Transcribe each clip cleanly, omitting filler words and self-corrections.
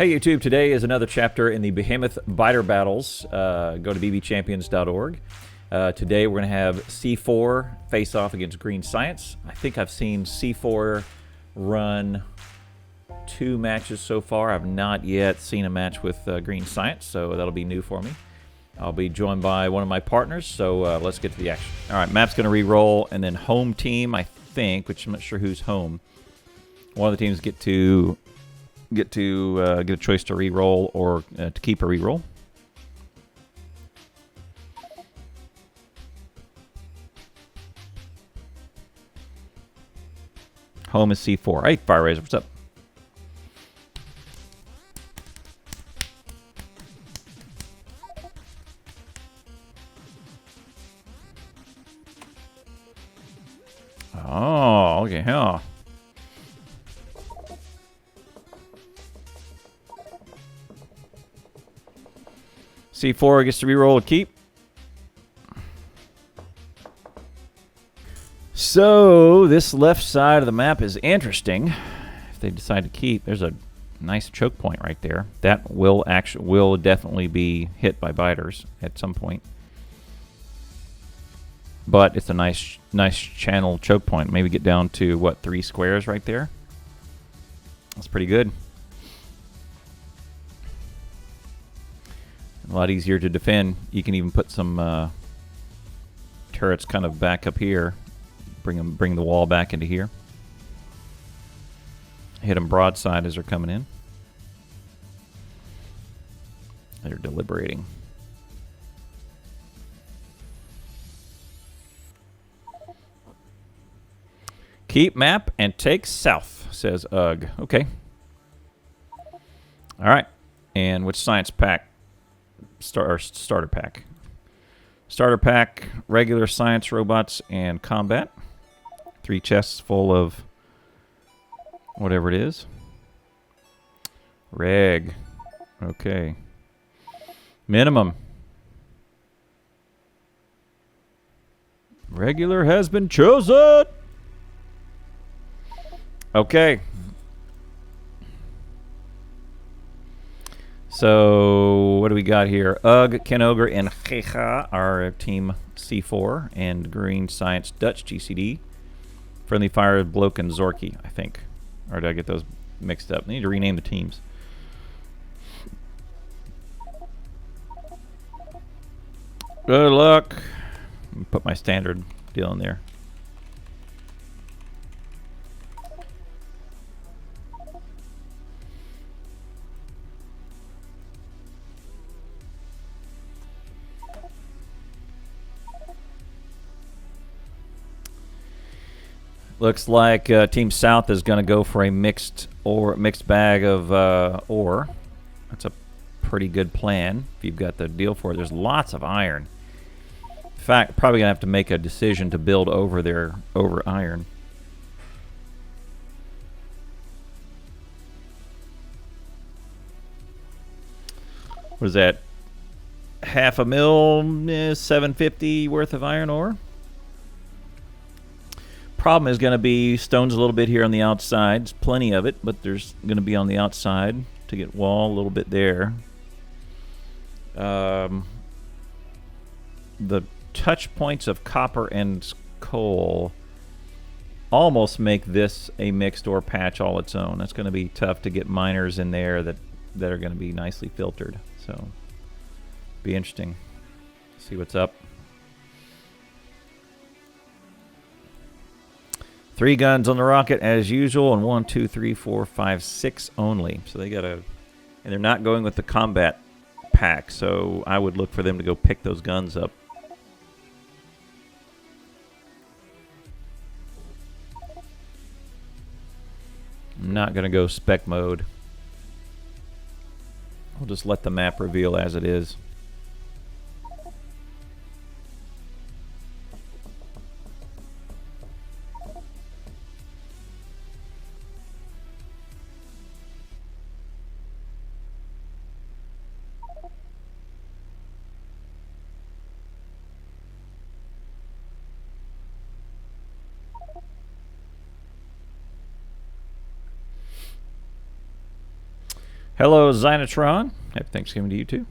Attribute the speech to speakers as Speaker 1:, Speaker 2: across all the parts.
Speaker 1: Hey YouTube, today is another chapter in the Behemoth Biter Battles. Go to bbchampions.org. Today we're going to have C4 face off against Green Science. I think I've seen C4 run 2 matches so far. I've not yet seen a match with Green Science, so that'll be new for me. I'll be joined by one of my partners, so let's get to the action. All right, map's going to re-roll, and then home team, I think, which I'm not sure who's home. One of the teams get a choice to re-roll or to keep a re-roll. Home is C4. Hey, Fire Razor, what's up? Oh, okay, huh. C4 gets to re-roll a keep. So this left side of the map is interesting. If they decide to keep, there's a nice choke point right there. That will definitely be hit by biters at some point. But it's a nice channel choke point. Maybe get down to what, 3 squares right there. That's pretty good. A lot easier to defend. You can even put some turrets kind of back up here. Bring the wall back into here. Hit them broadside as they're coming in. They're deliberating. Keep map and take south, says Ugg. Okay. All right. And which science pack? Starter pack. Starter pack, regular science robots and combat. 3 chests full of whatever it is. Reg. Okay. Minimum. Regular has been chosen. Okay. So, what do we got here? Ugg, KenOger, and Heihaa are team C4, and GreenScienceDutch GCD. Friendly Fire, Bloke, and Zorky, I think. Or did I get those mixed up? I need to rename the teams. Good luck. Put my standard deal in there. Looks like Team South is going to go for a mixed bag of ore. That's a pretty good plan if you've got the deal for it. There's lots of iron. In fact, probably going to have to make a decision to build over iron. What is that? Half a mil, 750 worth of iron ore. Problem is going to be stones a little bit here on the outside. There's plenty of it, but there's going to be on the outside to get wall a little bit there. The touch points of copper and coal almost make this a mixed ore patch all its own. That's going to be tough to get miners in there that are going to be nicely filtered. So, be interesting. See what's up. 3 guns on the rocket as usual, and 1, 2, 3, 4, 5, 6 only. So they got and they're not going with the combat pack. So I would look for them to go pick those guns up. I'm not going to go spec mode. We'll just let the map reveal as it is. Hello, Zynatron. Happy Thanksgiving to you, too.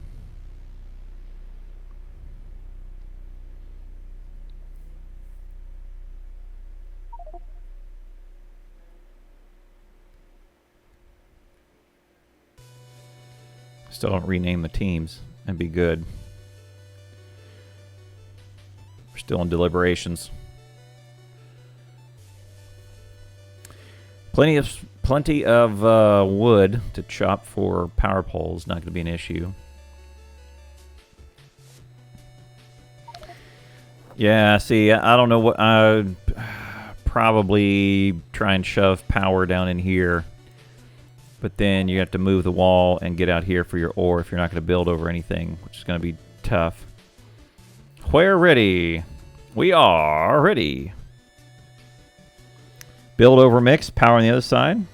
Speaker 1: Still don't rename the teams. That'd be good. We're still in deliberations. Plenty of wood to chop for power poles. Not going to be an issue. Yeah, see, I don't know what. I'd probably try and shove power down in here. But then you have to move the wall and get out here for your ore if you're not going to build over anything, which is going to be tough. We're ready. We are ready. Build over mix, power on the other side.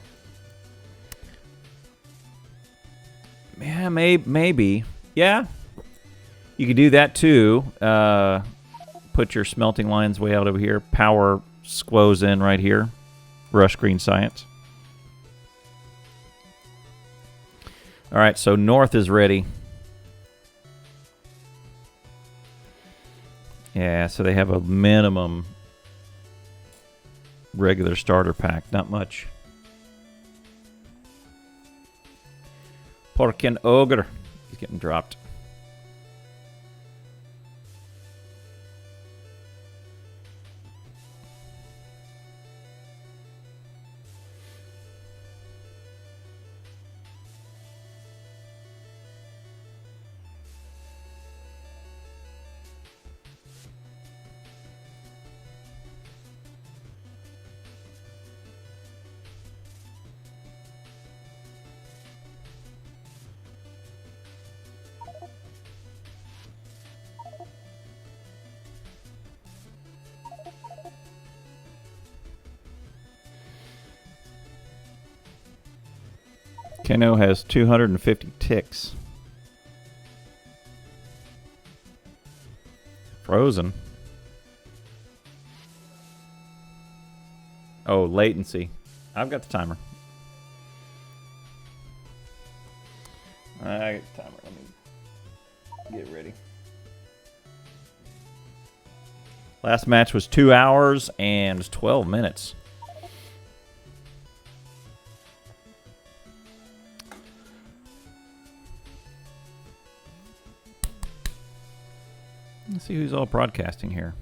Speaker 1: Yeah, maybe. Yeah. You could do that too. Put your smelting lines way out over here. Power squoze in right here. Rush Green Science. All right, so north is ready. Yeah, so they have a minimum regular starter pack. Not much. Poor KenOger. He's getting dropped. Keno has 250 ticks. Frozen. Oh, latency. I've got the timer. I got the timer. Let me get ready. Last match was 2 hours and 12 minutes. Let's see who's all broadcasting here.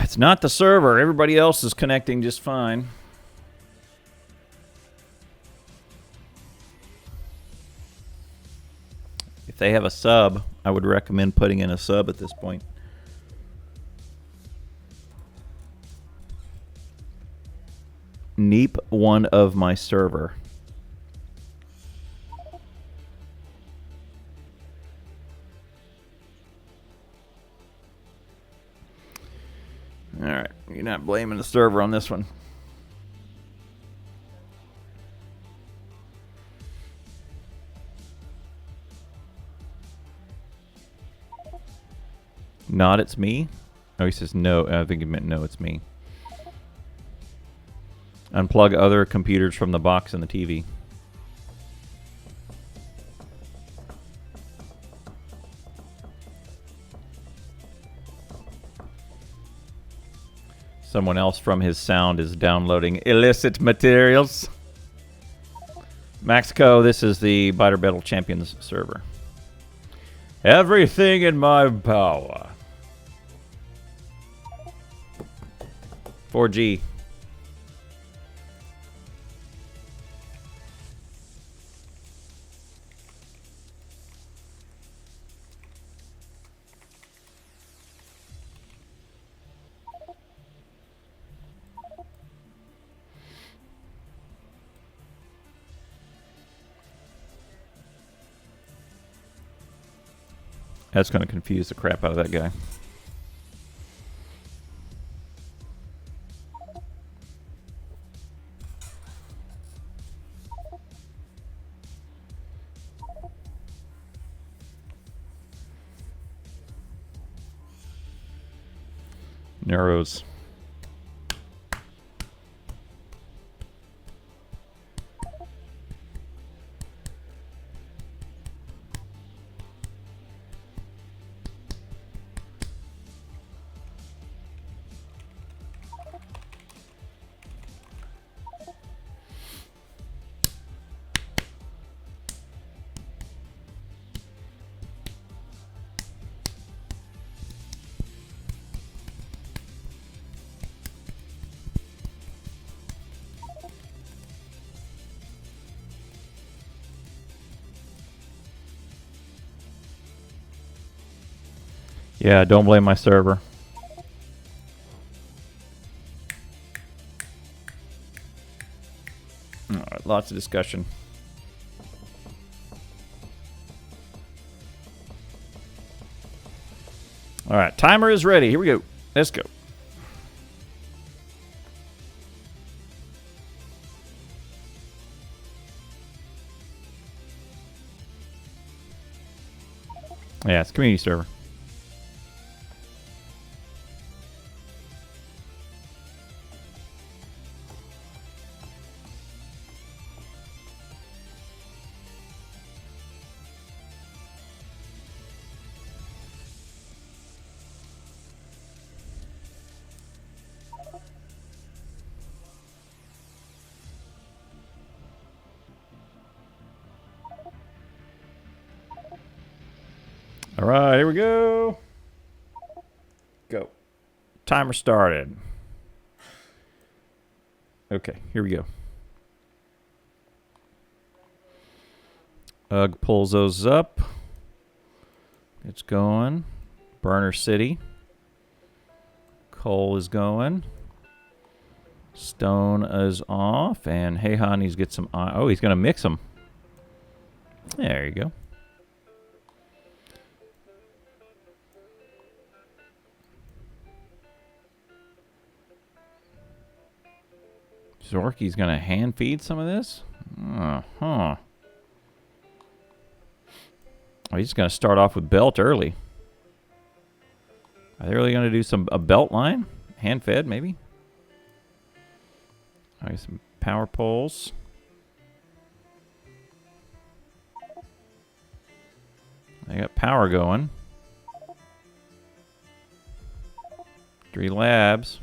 Speaker 1: It's not the server. Everybody else is connecting just fine. If they have a sub, I would recommend putting in a sub at this point. Neep one of my server. All right, you're not blaming the server on this one. Not it's me? Oh, he says no. I think he meant no, it's me. Unplug other computers from the box and the TV. Someone else from his sound is downloading illicit materials. Maxco, this is the Biter Battle Champions server. Everything in my power. 4G. That's going to confuse the crap out of that guy. Neuros. Yeah, don't blame my server. All right, lots of discussion. All right, timer is ready. Here we go. Let's go. Yeah, it's community server. All right, here we go. Go. Timer started. Okay, here we go. Ugg pulls those up. It's going. Burner City. Coal is going. Stone is off. And Heihaa needs to get some... Oh, he's going to mix them. There you go. Zorky's going to hand feed some of this? Oh, he's going to start off with belt early. Are they really going to do a belt line? Hand fed, maybe? All right, some power poles. They got power going. 3 labs.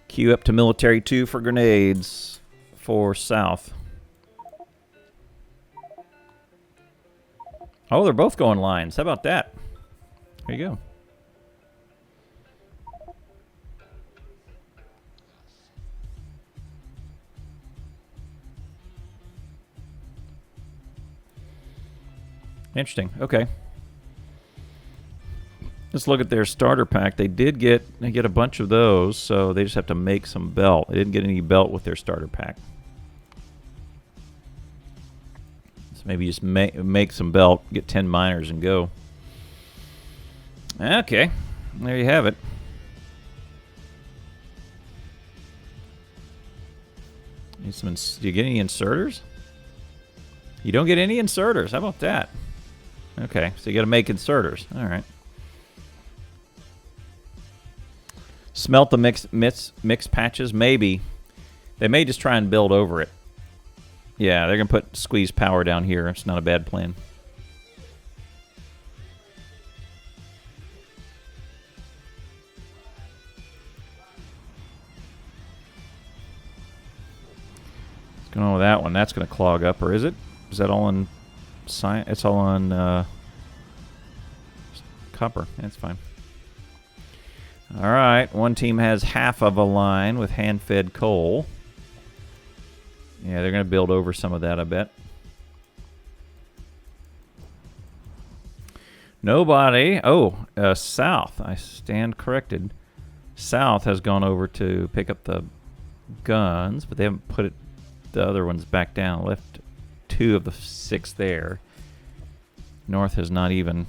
Speaker 1: Queue up to military 2 for grenades for south. Oh, they're both going lines. How about that? There you go. Interesting. Okay. Let's look at their starter pack. They get a bunch of those, so they just have to make some belt. They didn't get any belt with their starter pack. So maybe just make some belt, get 10 miners, and go. Okay, there you have it. Need some. Do you get any inserters? You don't get any inserters. How about that? Okay, so you got to make inserters. All right. Smelt the mix patches? Maybe. They may just try and build over it. Yeah, they're going to put squeeze power down here. It's not a bad plan. What's going on with that one? That's going to clog up, or is it? Is that all on science? It's all on copper. That's fine. All right, one team has half of a line with hand-fed coal. Yeah, they're going to build over some of that, I bet. Nobody. Oh, South. I stand corrected. South has gone over to pick up the guns, but they haven't put the other ones back down. Left 2 of the 6 there. North has not even.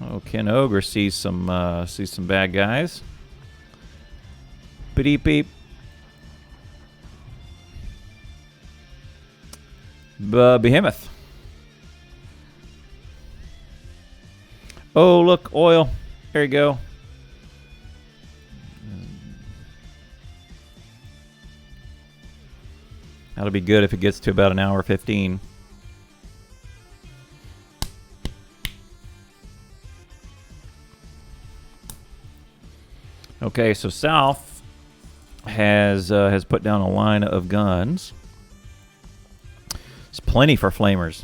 Speaker 1: Oh, KenOger sees some bad guys. Beep beep. Behemoth. Oh, look, oil. There you go. That'll be good if it gets to about an hour 15. Okay, so South has put down a line of guns. It's plenty for flamers.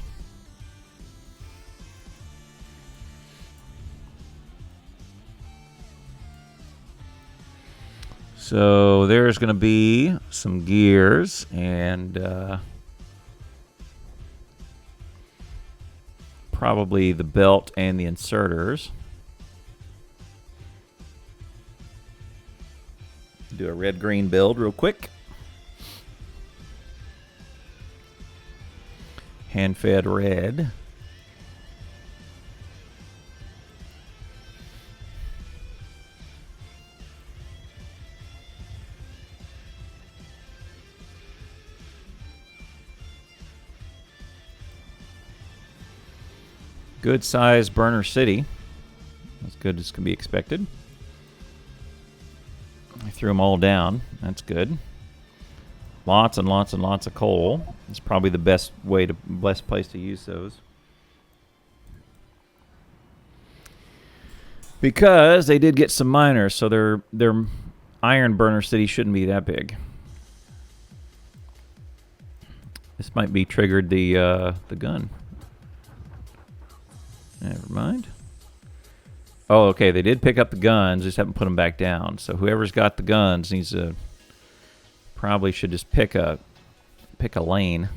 Speaker 1: So there's going to be some gears and probably the belt and the inserters. Do a red-green build real quick. Hand-fed red. Good size burner city. As good as can be expected. I threw them all down. That's good. Lots and lots and lots of coal. It's probably the best place to use those. Because they did get some miners, so their iron burner city shouldn't be that big. This might be triggered the gun. Never mind. Oh, okay. They did pick up the guns, just haven't put them back down. So whoever's got the guns needs to probably should just pick a lane.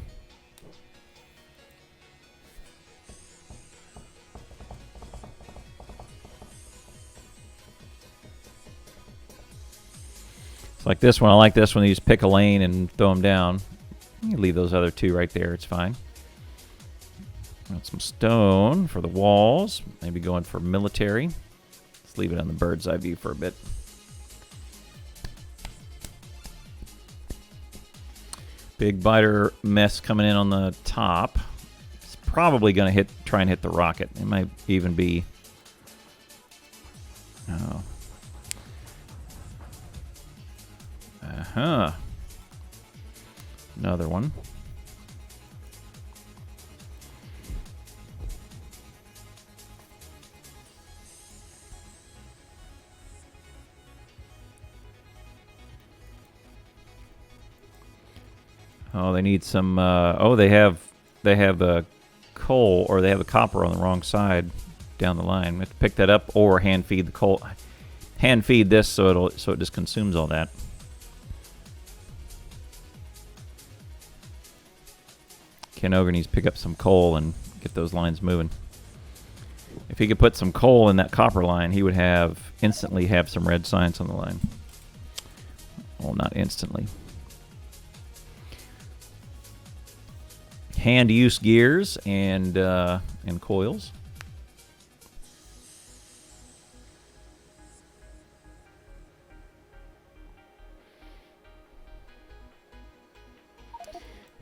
Speaker 1: It's like this one. I like this one. You just pick a lane and throw them down. You can leave those other 2 right there. It's fine. Got some stone for the walls. Maybe going for military. Let's leave it on the bird's eye view for a bit. Big biter mess coming in on the top. It's probably going to try and hit the rocket. It might even be. Oh. Another one. Oh, they need some. Oh, they have coal, or they have the copper on the wrong side down the line. We have to pick that up or hand feed the coal. Hand feed this so it just consumes all that. KenOger needs to pick up some coal and get those lines moving. If he could put some coal in that copper line, he would instantly have some red science on the line. Well, not instantly. Hand use gears and coils.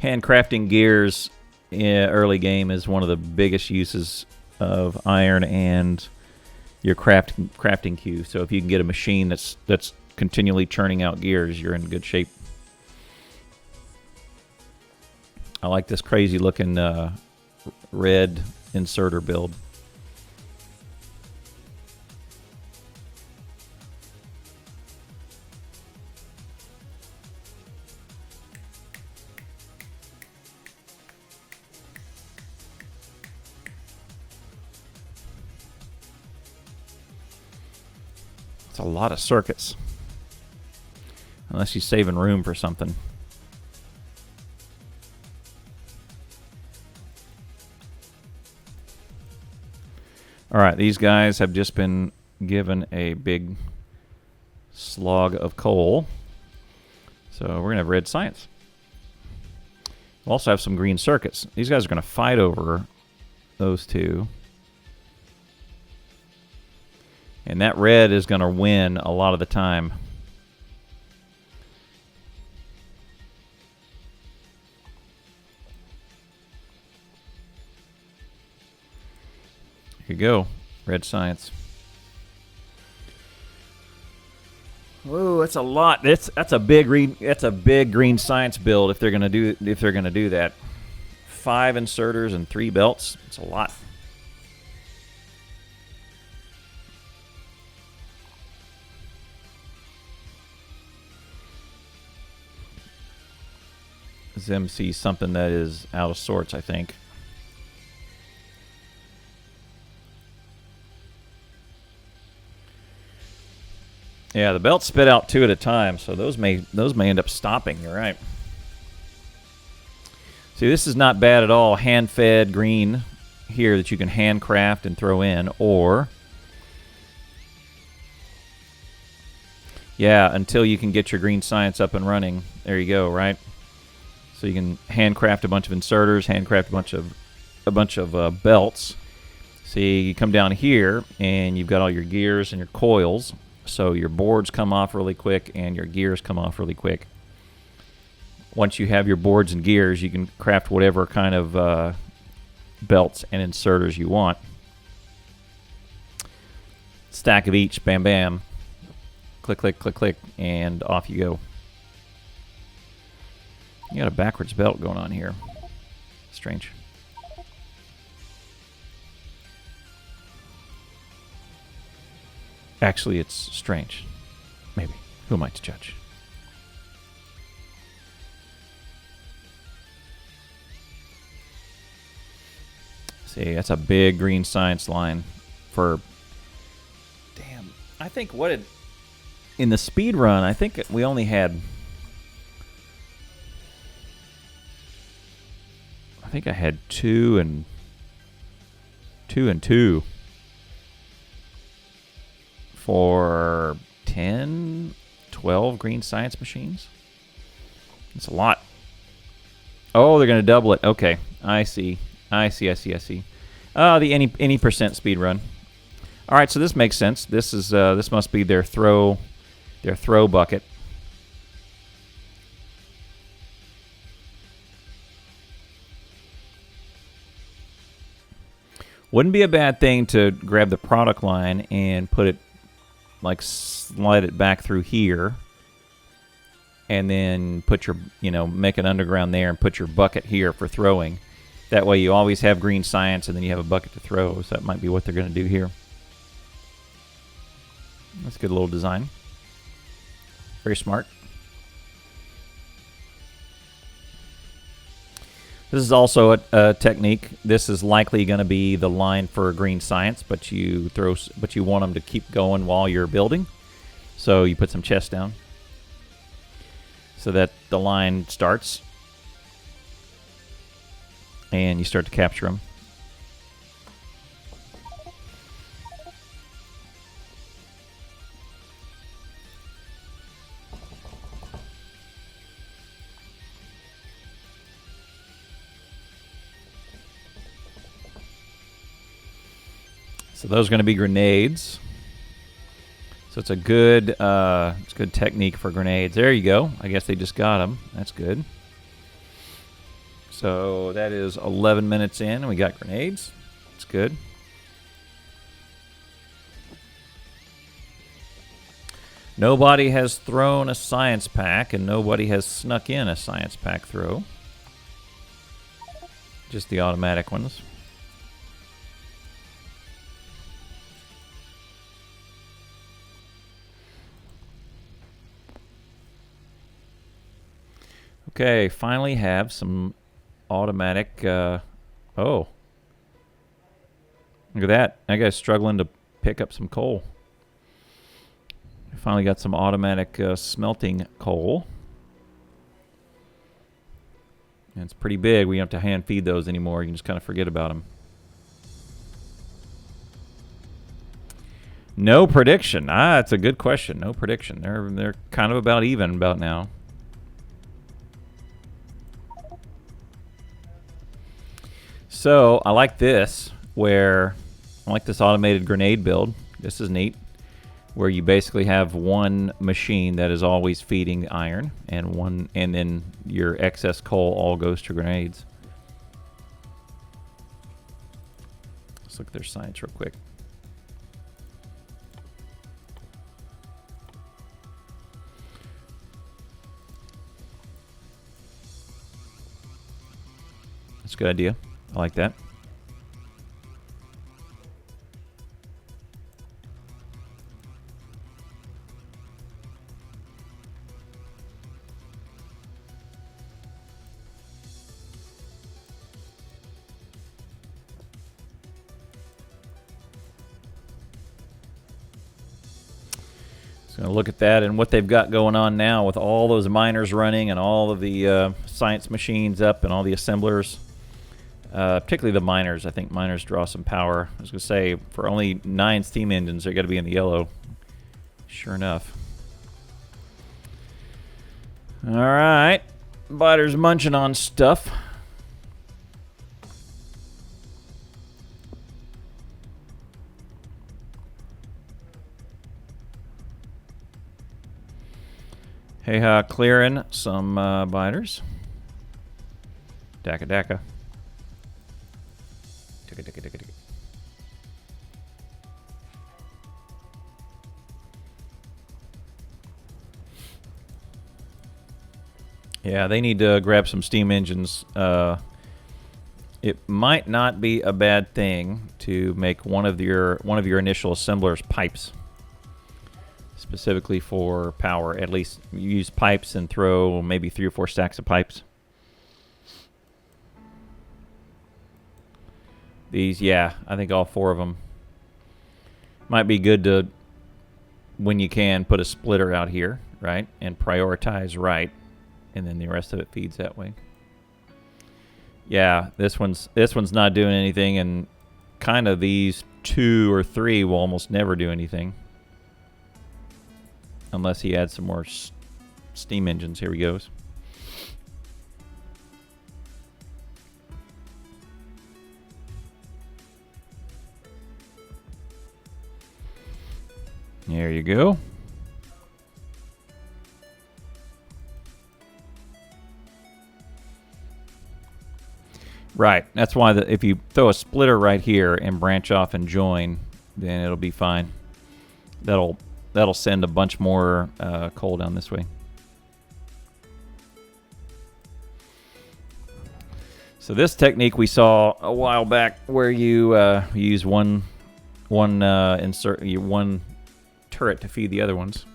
Speaker 1: Handcrafting gears in early game is one of the biggest uses of iron and your crafting queue. So if you can get a machine that's continually churning out gears, you're in good shape. I like this crazy looking red inserter build. It's a lot of circuits. Unless you're saving room for something. All right, these guys have just been given a big slog of coal. So we're going to have red science. We'll also have some green circuits. These guys are going to fight over those two. And that red is going to win a lot of the time. Here you go, red science. Whoa, that's a lot. That's a big green science build if they're gonna do that. 5 inserters and 3 belts. It's a lot. Zim sees something that is out of sorts, I think. Yeah, the belts spit out 2 at a time, so those may end up stopping. You're right. See, this is not bad at all. Hand-fed green here that you can handcraft and throw in, or yeah, until you can get your green science up and running. There you go, right? So you can handcraft a bunch of inserters, handcraft a bunch of belts. See, you come down here and you've got all your gears and your coils. So your boards come off really quick and your gears come off really quick. Once you have your boards and gears, you can craft whatever kind of belts and inserters you want. Stack of each, bam, bam. Click, click, click, click, and off you go. You got a backwards belt going on here. Strange. Actually, it's strange. Maybe. Who am I to judge? See, that's a big green science line for... Damn. I think what it... In the speed run, I think we only had... I think I had 2 and 2 for 10, 12 green science machines. It's a lot. Oh, they're going to double it. Okay, I see. The any percent speed run. All right, so this makes sense. This is this must be their throw bucket. Wouldn't be a bad thing to grab the product line and put it, like, slide it back through here, and then put your, make an underground there and put your bucket here for throwing. That way you always have green science and then you have a bucket to throw. So that might be what they're going to do here. That's a good little design. Very smart. This is also a technique. This is likely going to be the line for green science, but you want them to keep going while you're building. So you put some chests down so that the line starts and you start to capture them. So those are going to be grenades. So it's a good technique for grenades. There you go. I guess they just got them. That's good. So that is 11 minutes in, and we got grenades. It's good. Nobody has thrown a science pack, and nobody has snuck in a science pack throw. Just the automatic ones. Okay, finally have some automatic... oh. Look at that. That guy's struggling to pick up some coal. Finally got some automatic smelting coal. And it's pretty big. We don't have to hand feed those anymore. You can just kind of forget about them. No prediction. That's a good question. No prediction. They're kind of about even about now. So I like this, where I like this automated grenade build. This is neat, where you basically have one machine that is always feeding the iron, and then your excess coal all goes to grenades. Let's look at their science real quick. That's a good idea. I like that. So gonna look at that and what they've got going on now with all those miners running and all of the science machines up and all the assemblers. Particularly the miners. I think miners draw some power. I was going to say, for only 9 steam engines, they're going to be in the yellow. Sure enough. All right. Biter's munching on stuff. Heihaa clearing some biters. Daka daka. Yeah, they need to grab some steam engines. It might not be a bad thing to make one of your initial assemblers pipes, specifically for power. At least you use pipes and throw maybe 3 or 4 stacks of pipes. These, yeah, I think all 4 of them. Might be good to, when you can, put a splitter out here, right? And prioritize right. And then the rest of it feeds that way. Yeah, this one's not doing anything, and kind of these 2 or 3 will almost never do anything. Unless he adds some more steam engines. Here he goes. There you go. Right. That's why if you throw a splitter right here and branch off and join, then it'll be fine. That'll send a bunch more coal down this way. So this technique we saw a while back, where you use one turret to feed the other ones.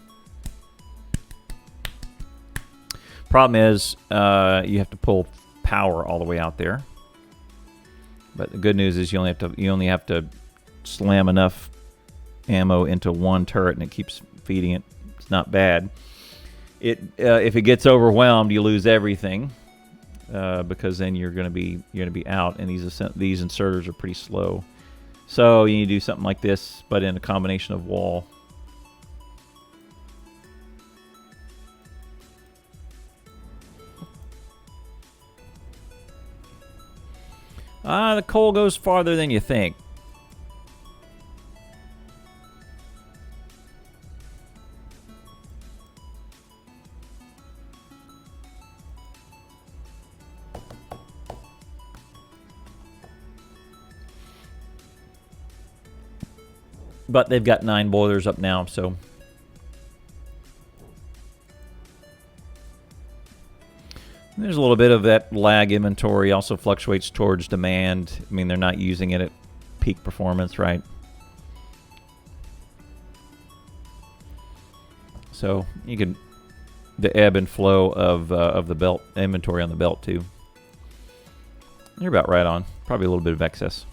Speaker 1: Problem is, you have to pull power all the way out there. But the good news is you only have to slam enough ammo into one turret and it keeps feeding it. It's not bad. If it gets overwhelmed, you lose everything, because then you're gonna be out, and these inserters are pretty slow. So you need to do something like this, but in a combination of wall. The coal goes farther than you think. But they've got 9 boilers up now, so... There's a little bit of that lag inventory, also fluctuates towards demand. I mean, they're not using it at peak performance, right? So you can, the ebb and flow of the belt inventory on the belt too. You're about right on. Probably a little bit of excess.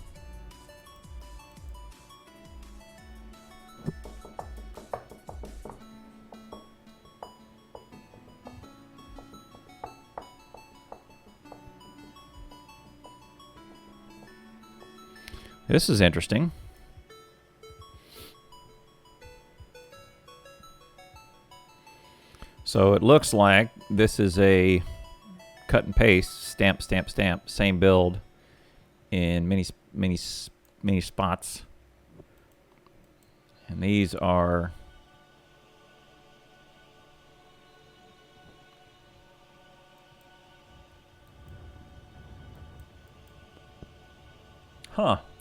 Speaker 1: This is interesting. So it looks like this is a cut and paste, stamp, stamp, stamp, same build. in many spots. And these are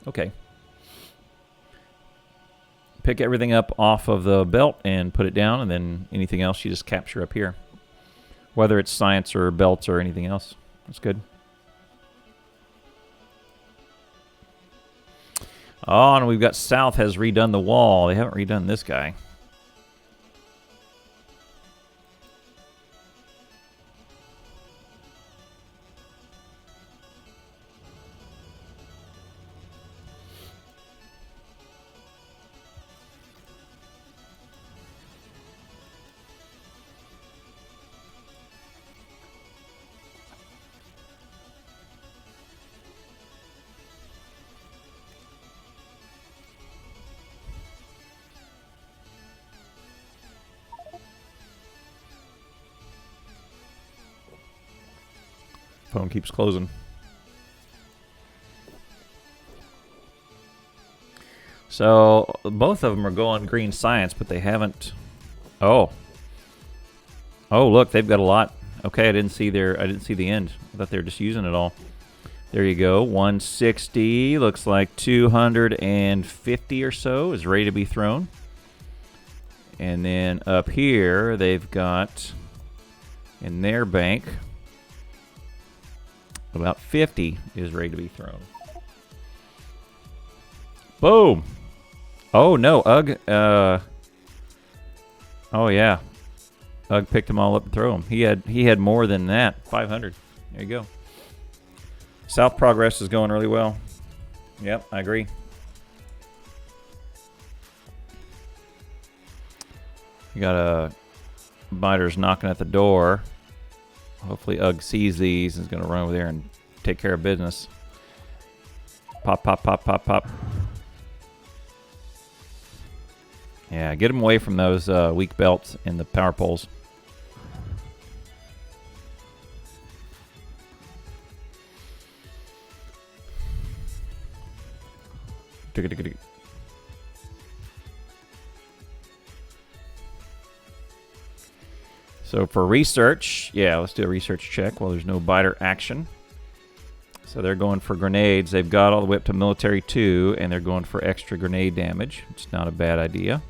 Speaker 1: okay. Pick everything up off of the belt and put it down, and then anything else you just capture up here. Whether it's science or belts or anything else. That's good. Oh, and we've got South has redone the wall. They haven't redone this guy. Phone keeps closing. So both of them are going green science, but they haven't. Oh, look, they've got a lot. Okay, I didn't see the end. I thought they were just using it all. There you go. 160. Looks like 250 or so is ready to be thrown. And then up here, they've got in their bank about 50 is ready to be thrown. Boom. Oh, no. Ugg. Oh, yeah. Ugg picked them all up and threw them. He had more than that. 500. There you go. South progress is going really well. Yep, I agree. You got a biters knocking at the door. Hopefully Ugg sees these and is going to run over there and take care of business. Pop, pop, pop, pop, pop. Yeah, get them away from those weak belts and the power poles. So for research, yeah, let's do a research check while there's no biter action. So they're going for grenades. They've got all the way up to military 2, and they're going for extra grenade damage. It's not a bad idea.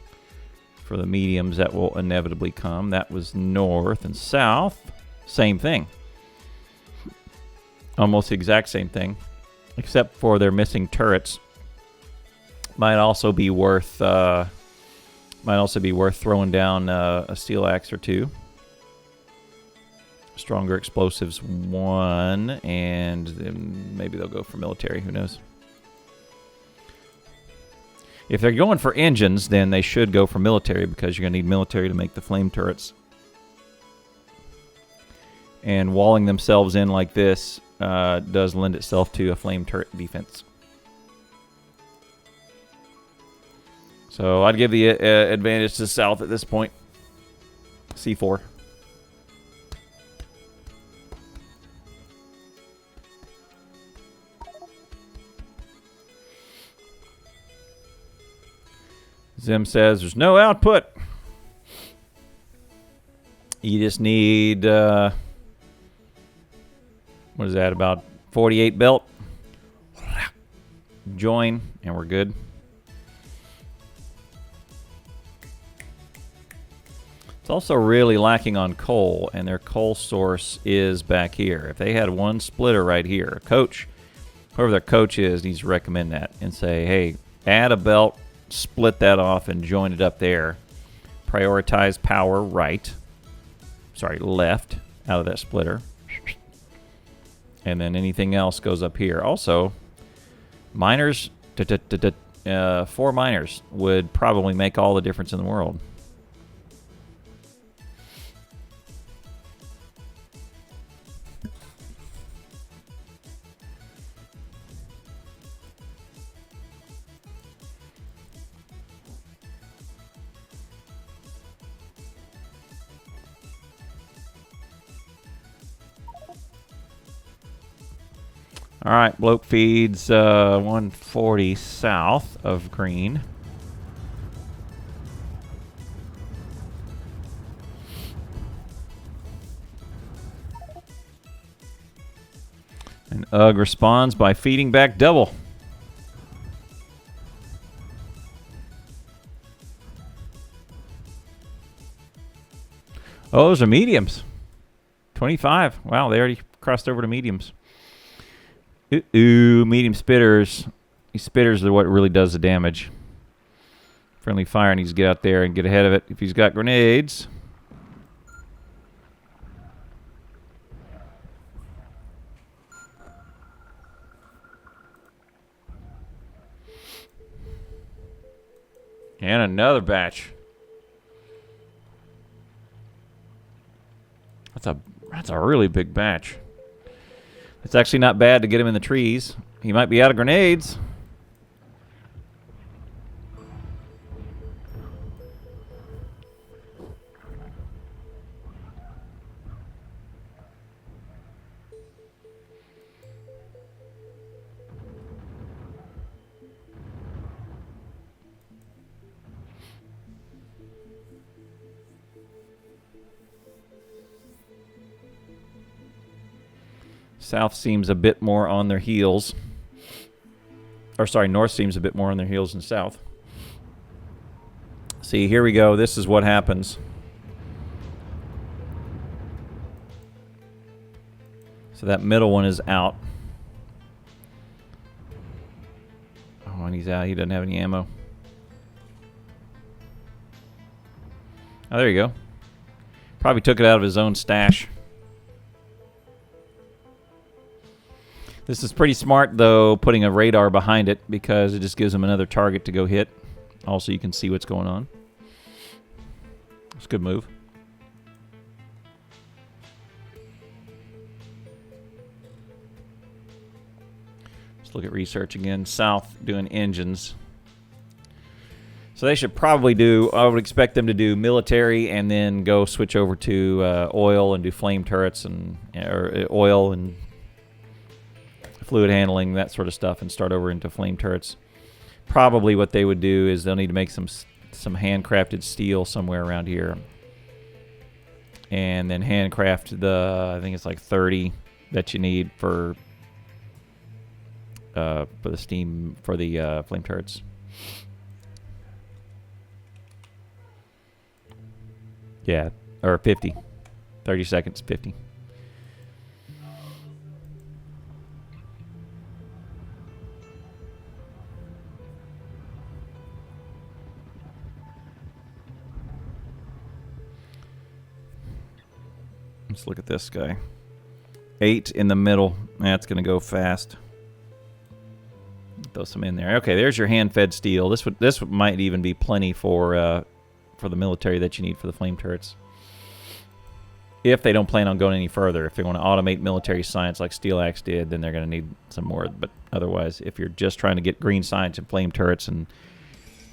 Speaker 1: For the mediums, that will inevitably come. That was north and south. Same thing. Almost the exact same thing, except for their missing turrets. Might also be worth throwing down a steel axe or 2. Stronger explosives 1, and then maybe they'll go for military. Who knows? If they're going for engines, then they should go for military because you're going to need military to make the flame turrets. And walling themselves in like this does lend itself to a flame turret defense. So I'd give the advantage to South at this point. C4. Zim says there's no output. You just need, what is that, about 48 belt? Join, and we're good. It's also really lacking on coal, and their coal source is back here. If they had one splitter right here, a coach, whoever their coach is, needs to recommend that and say, hey, add a belt, split that off, and join it up there. Prioritize power left out of that splitter. And then anything else goes up here. Also, miners, 4 miners would probably make all the difference in the world. All right, bloke feeds 140 south of green. And Ugg responds by feeding back double. Oh, those are mediums. 25. Wow, they already crossed over to mediums. Ooh, medium spitters. These spitters are what really does the damage. Friendly fire needs to get out there and get ahead of it. If he's got grenades. And another batch. That's a really big batch. It's actually not bad to get him in the trees. He might be out of grenades. South seems a bit more on their heels. Or sorry, north seems a bit more on their heels than south. See, here we go. This is what happens. So that middle one is out. Oh, and he's out. He doesn't have any ammo. Oh, there you go. Probably took it out of his own stash. This is pretty smart, though, putting a radar behind it because it just gives him another target to go hit. Also, you can see what's going on. It's a good move. Let's look at research again. South doing engines. So they should probably do, I would expect them to do military and then go switch over to oil and do flame turrets and or oil and fluid handling, that sort of stuff, and start over into flame turrets. Probably what they would do is they'll need to make some handcrafted steel somewhere around here. And then handcraft the, I think it's like 30 that you need for the steam, for the flame turrets. Yeah, or 50. 30 seconds, 50. Let's look at this guy. 8 in the middle. That's going to go fast. Throw some in there. Okay, there's your hand-fed steel. This might even be plenty for the military that you need for the flame turrets. If they don't plan on going any further. If they want to automate military science like Steel Axe did, then they're going to need some more. But otherwise, if you're just trying to get green science and flame turrets and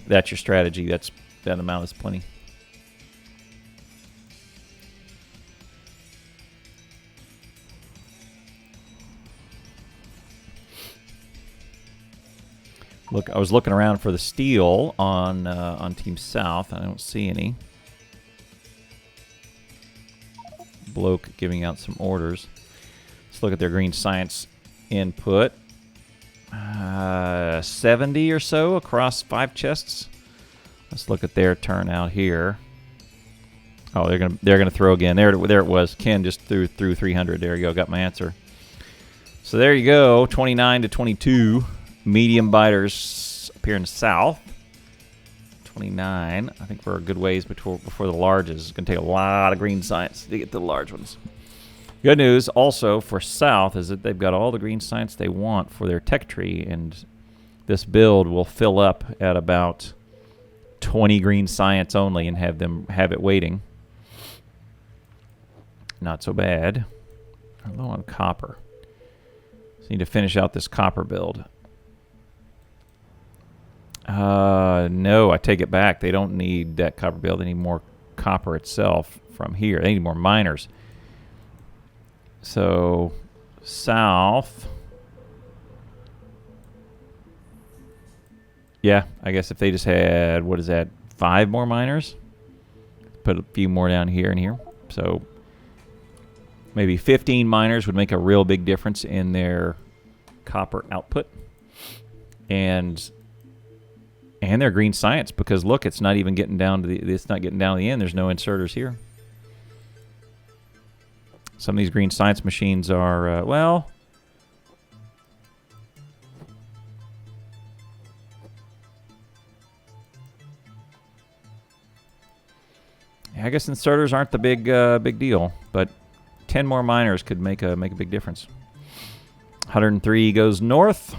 Speaker 1: that's your strategy, that amount is plenty. Look, I was looking around for the steel on Team South. I don't see any. Bloke giving out some orders. Let's look at their green science input. 70 or so across 5 chests. Let's look at their turnout here. Oh, they're gonna throw again. There it was. Ken just threw 300. There you go. Got my answer. So there you go. 29 to 22. Medium biters appear in the south. 29. I think we're a good ways before the larges. It's going to take a lot of green science to get to the large ones. Good news also for south is that they've got all the green science they want for their tech tree, and this build will fill up at about 20 green science only and have it waiting. Not so bad. I'm low on copper. So need to finish out this copper build. No, I take it back. They don't need that copper build. They need more copper itself from here. They need more miners. So, south. Yeah, I guess if they just had, what is that, 5 more miners? Put a few more down here and here. So maybe 15 miners would make a real big difference in their copper output. And their green science, because look, it's not even getting down to the end. There's no inserters here. Some of these green science machines are well, I guess inserters aren't the big deal, but 10 more miners could make a big difference. 103 goes north.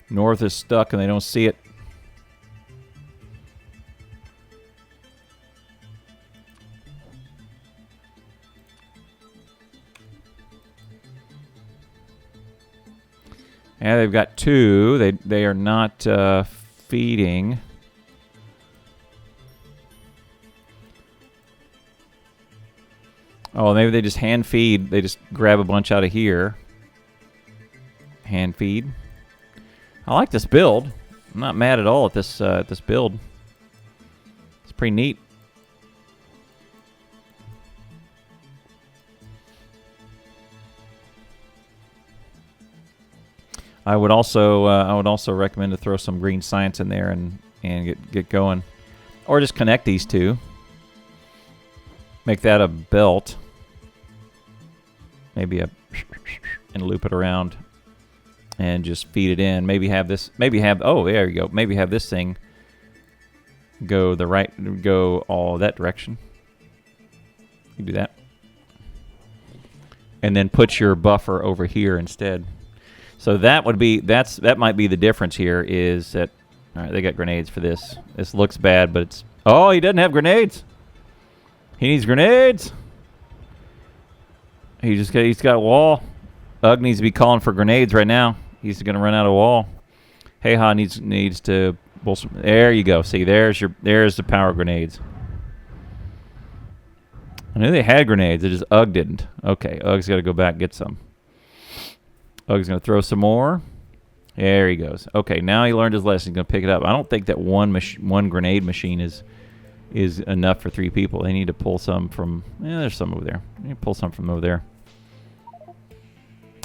Speaker 1: North is stuck and they don't see it. Yeah, they've got 2. They are not feeding. Oh, maybe they just hand feed. They just grab a bunch out of here. Hand feed. I like this build. I'm not mad at all at this build. It's pretty neat. I would also recommend to throw some green science in there and get going, or just connect these two. Make that a belt. Maybe and loop it around. And just feed it in. Maybe have this. Oh, there you go. Maybe have this thing go all that direction. You do that, and then put your buffer over here instead. So that might be the difference here. Is that all right? They got grenades for this. This looks bad, but it's. Oh, he doesn't have grenades. He needs grenades. He's got a wall. Ugg needs to be calling for grenades right now. He's going to run out of wall. Heihaa needs to pull some. There you go. See, there's the power grenades. I knew they had grenades. It just Ugg didn't. Okay, Ugg's got to go back and get some. Ugg's going to throw some more. There he goes. Okay, now he learned his lesson. He's going to pick it up. I don't think that one grenade machine is enough for 3 people. They need to pull some from. Yeah, there's some over there. They need to pull some from over there.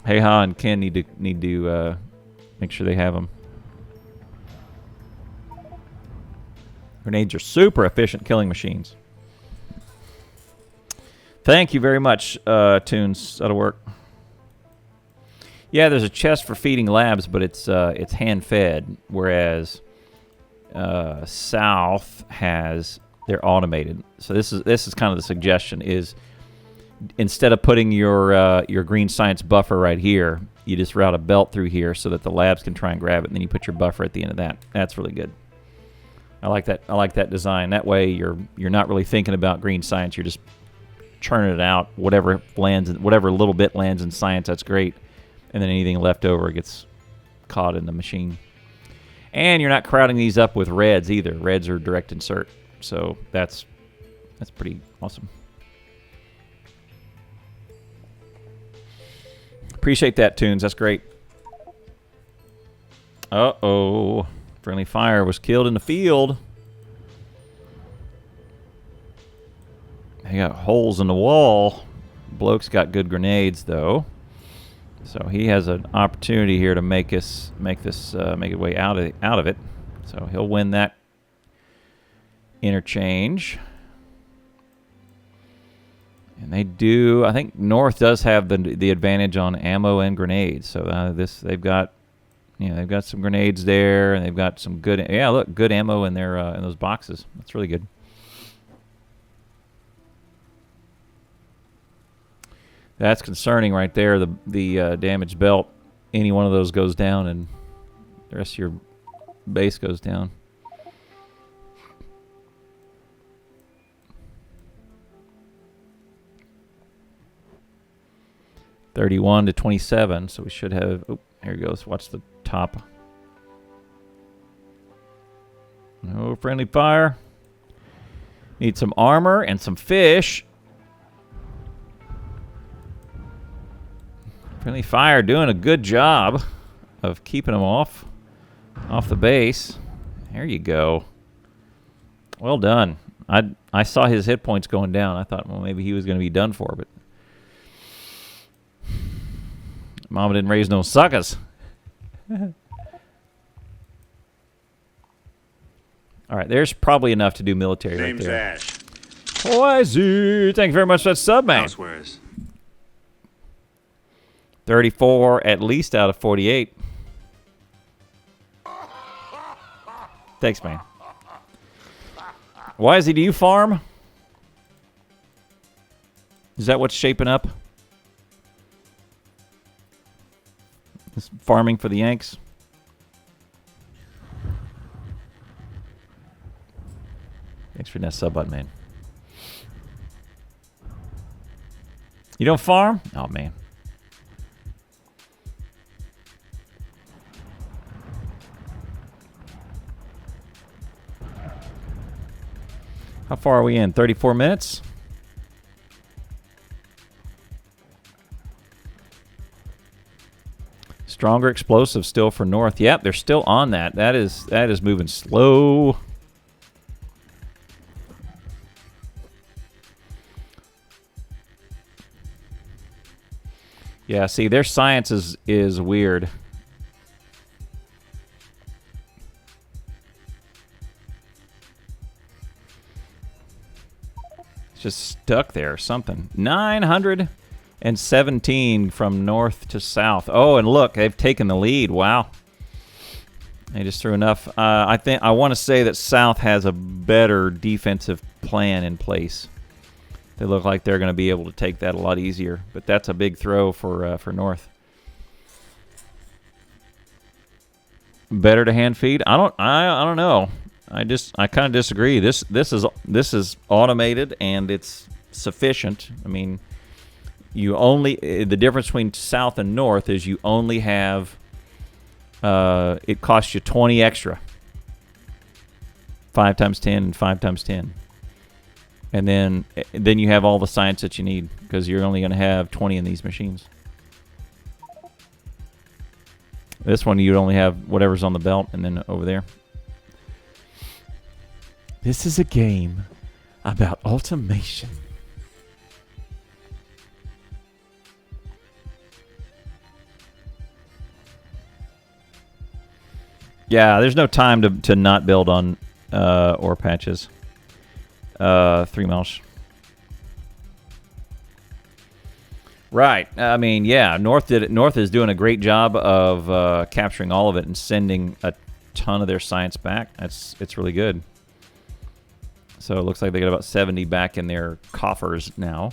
Speaker 1: Heihaa and Ken need to make sure they have them. Grenades are super efficient killing machines. Thank you very much, Tunes. That'll work. Yeah, there's a chest for feeding labs, but it's hand fed, whereas South they're automated. So this is kind of the suggestion is. Instead of putting your green science buffer right here, you just route a belt through here so that the labs can try and grab it, and then you put your buffer at the end of that. That's really good. I like that. I like that design. That way, you're not really thinking about green science. You're just churning it out. Whatever little bit lands in science, that's great. And then anything left over gets caught in the machine. And you're not crowding these up with reds either. Reds are direct insert, so that's pretty awesome. Appreciate that, Tunes. That's great. Uh-oh. Friendly fire was killed in the field. They got holes in the wall. Bloke's got good grenades, though. So he has an opportunity here to make it way out of it. So he'll win that interchange. And they do. I think North does have the advantage on ammo and grenades. So they've got some grenades there, and they've got some good ammo in their in those boxes. That's really good. That's concerning right there. The damaged belt. Any one of those goes down, and the rest of your base goes down. $31 to 27, so we should have. Oh, here he goes. Watch the top. No friendly fire. Need some armor and some fish. Friendly fire doing a good job of keeping them off the base. There you go. Well done. I saw his hit points going down. I thought, well, maybe he was going to be done for, but Mama didn't raise no suckers. All right, there's probably enough to do military right there.
Speaker 2: Ash.
Speaker 1: Poison. Thank you very much for that sub, man.
Speaker 2: Housewares.
Speaker 1: 34 at least out of 48. Thanks, man. Wisey, do you farm? Is that what's shaping up? This farming for the Yanks? Thanks for that sub button, man. You don't farm? Oh, man. How far are we in? 34 minutes? Stronger explosive still for north. Yep, they're still on that. That is moving slow. Yeah, see, their science is weird. Just stuck there or something. 917 from north to south. Oh, and look, they've taken the lead. Wow. They just threw enough. I want to say that south has a better defensive plan in place. They look like they're going to be able to take that a lot easier, but that's a big throw for north. Better to hand feed? I don't know. I kind of disagree. This is automated and it's sufficient. I mean, the difference between south and north is you only have it costs you 20 extra. 5 times 10 and 5 times 10. And then you have all the science that you need because you're only going to have 20 in these machines. This one you'd only have whatever's on the belt and then over there. This is a game about automation. Yeah, there's no time to not build on ore patches. 3 miles. Right. I mean, yeah, North is doing a great job of capturing all of it and sending a ton of their science back. It's really good. So it looks like they got about 70 back in their coffers now.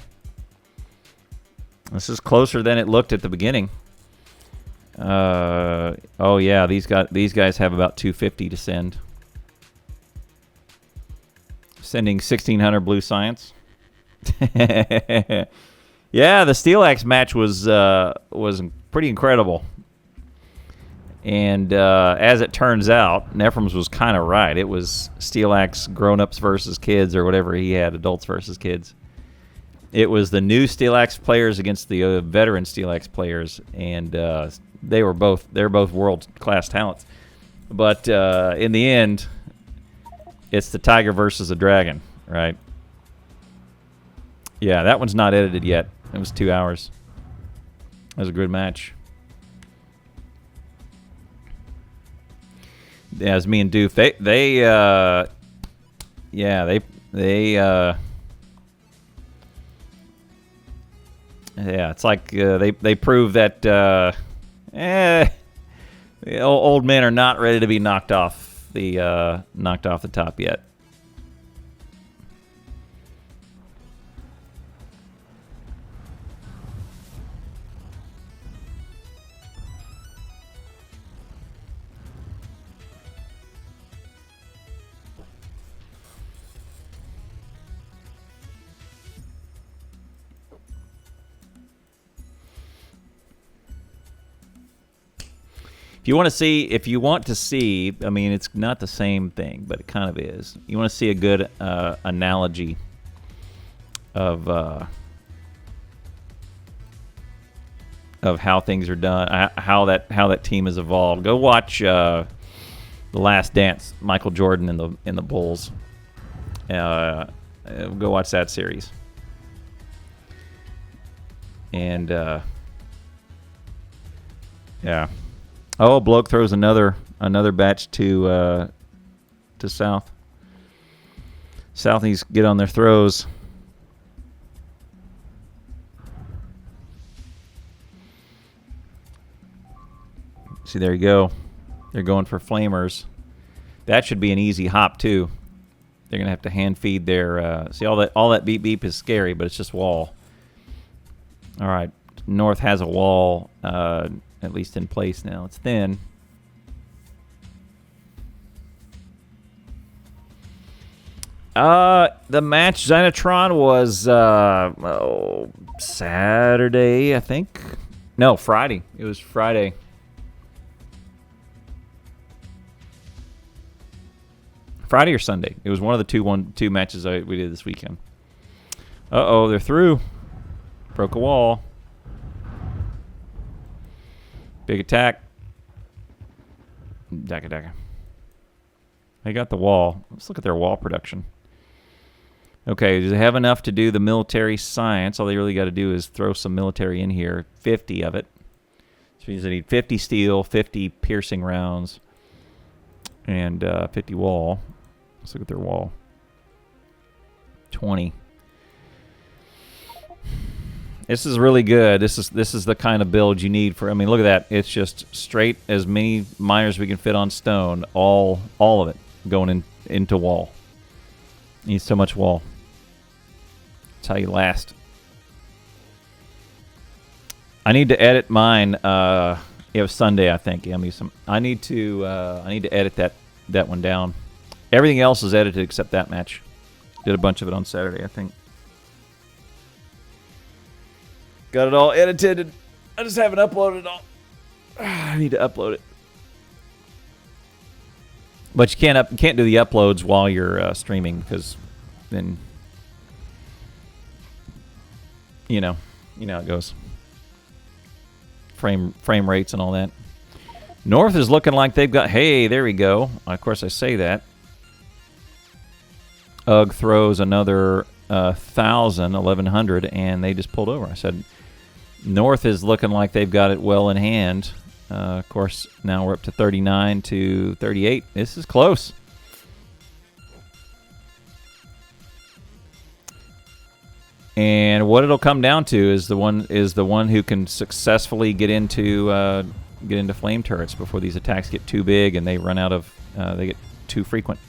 Speaker 1: This is closer than it looked at the beginning. Oh yeah, these guys have about 250 to send. Sending 1,600 blue science. Yeah, the Steel Axe match was pretty incredible. And as it turns out, Nephrem's was kind of right. It was Steel Axe grown-ups versus kids, or whatever he had, adults versus kids. It was the new Steel Axe players against the veteran Steel Axe players, and they're both world-class talents. But in the end, it's the tiger versus the dragon, right? Yeah, that one's not edited yet. It was 2 hours. That was a good match. Yeah, it was me and Doof. Yeah, it's like they prove that the old men are not ready to be knocked off the top yet. If If you want to see, I mean, it's not the same thing, but it kind of is. You want to see a good analogy of how things are done, how that team has evolved. Go watch The Last Dance, Michael Jordan and the Bulls. Go watch that series. And yeah. Oh, bloke throws another batch to South. Southies get on their throws. See, there you go. They're going for flamers. That should be an easy hop too. They're gonna have to hand feed their. See, all that beep beep is scary, but it's just wall. All right, North has a wall, at least in place now. It's thin. The match Xenotron was Saturday, I think. No, Friday. It was Friday. Friday or Sunday. It was one of the two matches we did this weekend. Uh-oh, they're through. Broke a wall. Big attack. Daka. They got the wall. Let's look at their wall production. Okay, do they have enough to do the military science? All they really got to do is throw some military in here. 50 of it. Which means they need 50 steel, 50 piercing rounds, and 50 wall. Let's look at their wall. 20. This is really good. This is the kind of build you need for. I mean, look at that. It's just straight as many miners we can fit on stone. All of it going into wall. Needs so much wall. That's how you last. I need to edit mine. It was Sunday, I think. I need to edit that one down. Everything else is edited except that match. Did a bunch of it on Saturday, I think. Got it all edited. I just haven't uploaded it all. I need to upload it. But you can't do the uploads while you're streaming, because then you know how it goes. Frame rates and all that. North is looking like they've got. Hey, there we go. Of course, I say that. UG throws another 1,100, and they just pulled over. I said, North is looking like they've got it well in hand. Of course, now we're up to 39 to 38. This is close. And what it'll come down to is the one who can successfully get into flame turrets before these attacks get too big and they run out of they get too frequent.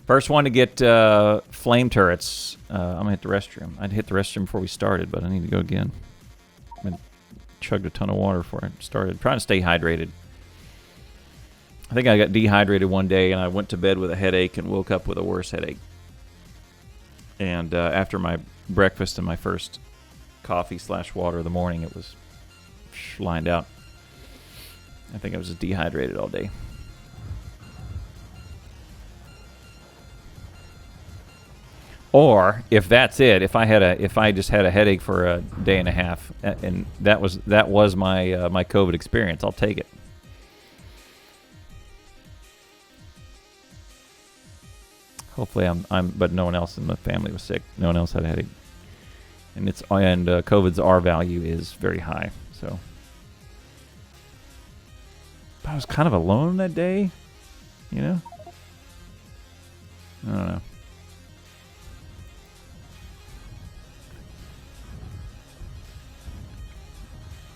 Speaker 1: First one to get flame turrets. I'm going to hit the restroom. I'd hit the restroom before we started, but I need to go again. I chugged a ton of water before I started. I'm trying to stay hydrated. I think I got dehydrated one day, and I went to bed with a headache and woke up with a worse headache. And after my breakfast and my first coffee/water of the morning, it was lined out. I think I was just dehydrated all day. Or if that's it, if I just had a headache for a day and a half, and that was my my COVID experience, I'll take it. Hopefully but no one else in the family was sick. No one else had a headache, and COVID's R value is very high. So but I was kind of alone that day, I don't know.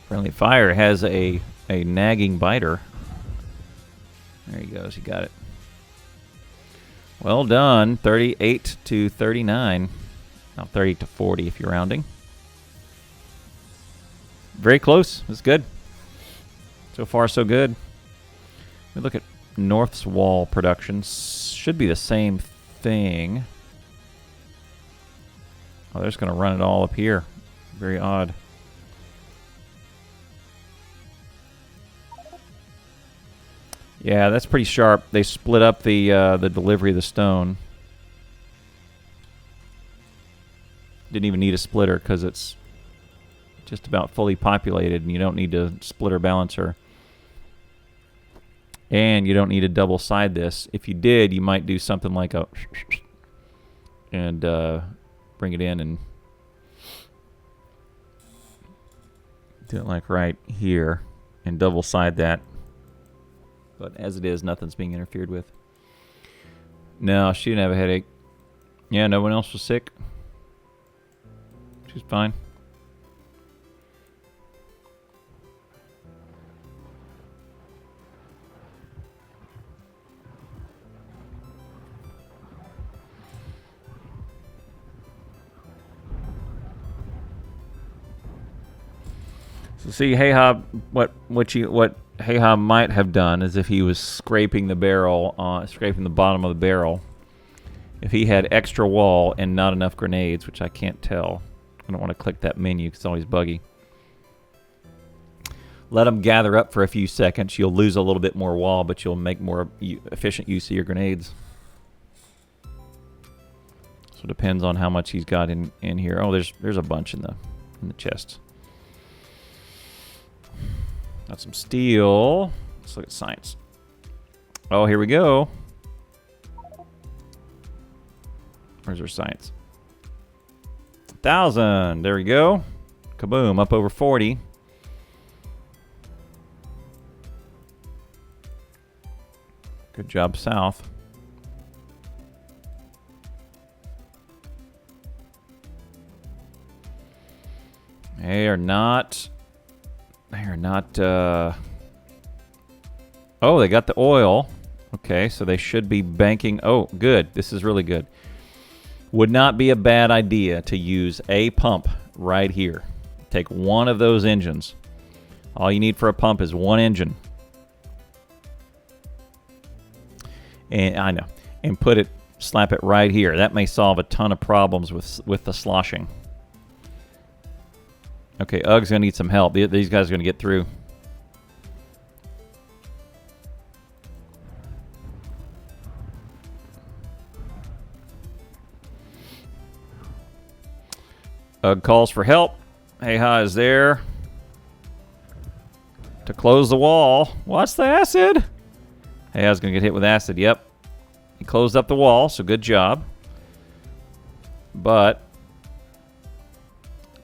Speaker 1: Friendly Fire has a nagging biter. There he goes. He got it. Well done. 38 to 39. Now 38 to 40 if you're rounding. Very close. That's good. So far, so good. We look at North's wall production. Should be the same thing. Oh, they're just going to run it all up here. Very odd. Yeah, that's pretty sharp. They split up the delivery of the stone. Didn't even need a splitter because it's just about fully populated, and you don't need a splitter balancer. And you don't need to double side this. If you did, you might do something like a and bring it in and do it like right here and double side that. But as it is, nothing's being interfered with. No, she didn't have a headache. Yeah, no one else was sick. She's fine. So see, Heihaa, what Heihaa might have done is if he was scraping the barrel, scraping the bottom of the barrel, if he had extra wall and not enough grenades, which I can't tell. I don't want to click that menu because it's always buggy. Let them gather up for a few seconds. You'll lose a little bit more wall, but you'll make more efficient use of your grenades. So it depends on how much he's got in here. Oh, there's a bunch in the chest. Got some steel. Let's look at science. Oh, here we go. Where's our science? 1,000. There we go. Kaboom. Up over 40. Good job, South. They are not... Oh, they got the oil. Okay, so they should be banking. Oh, good. This is really good. Would not be a bad idea to use a pump right here. Take one of those engines. All you need for a pump is one engine. And I know. And slap it right here. That may solve a ton of problems with the sloshing. Okay, Ugg's going to need some help. These guys are going to get through. Ugg calls for help. Heihaa is there to close the wall. Watch the acid. Heihaa's going to get hit with acid. Yep. He closed up the wall, so good job. But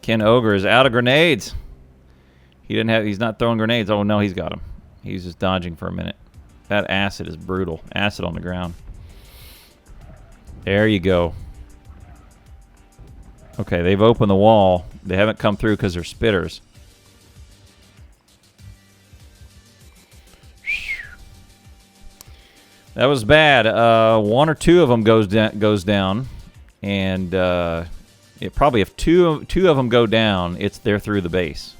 Speaker 1: KenOger is out of grenades. He's not throwing grenades. Oh no, he's got them. He's just dodging for a minute. That acid is brutal. Acid on the ground. There you go. Okay, they've opened the wall. They haven't come through because they're spitters. That was bad. One or two of them goes down, and probably if two of them go down, they're through the base.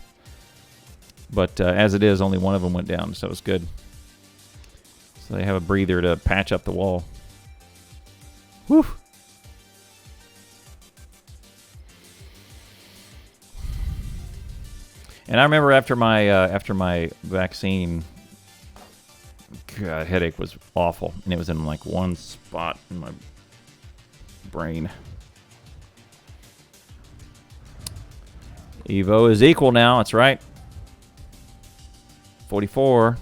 Speaker 1: But as it is, only one of them went down, so it's good. So they have a breather to patch up the wall. Whew. And I remember after my vaccine, God, headache was awful, and it was in like one spot in my brain. Evo is equal now. That's right. 44.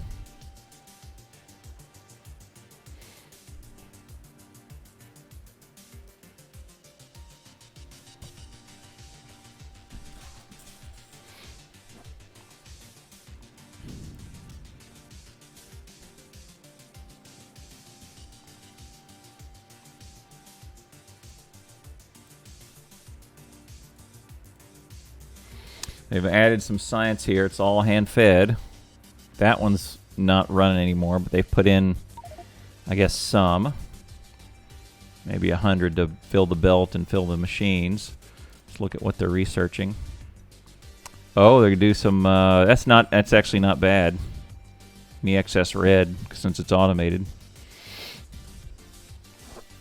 Speaker 1: They've added some science here. It's all hand-fed. That one's not running anymore, but they've put in, I guess, some. Maybe 100 to fill the belt and fill the machines. Let's look at what they're researching. Oh, they're gonna do some. That's actually not bad. Any excess red since it's automated.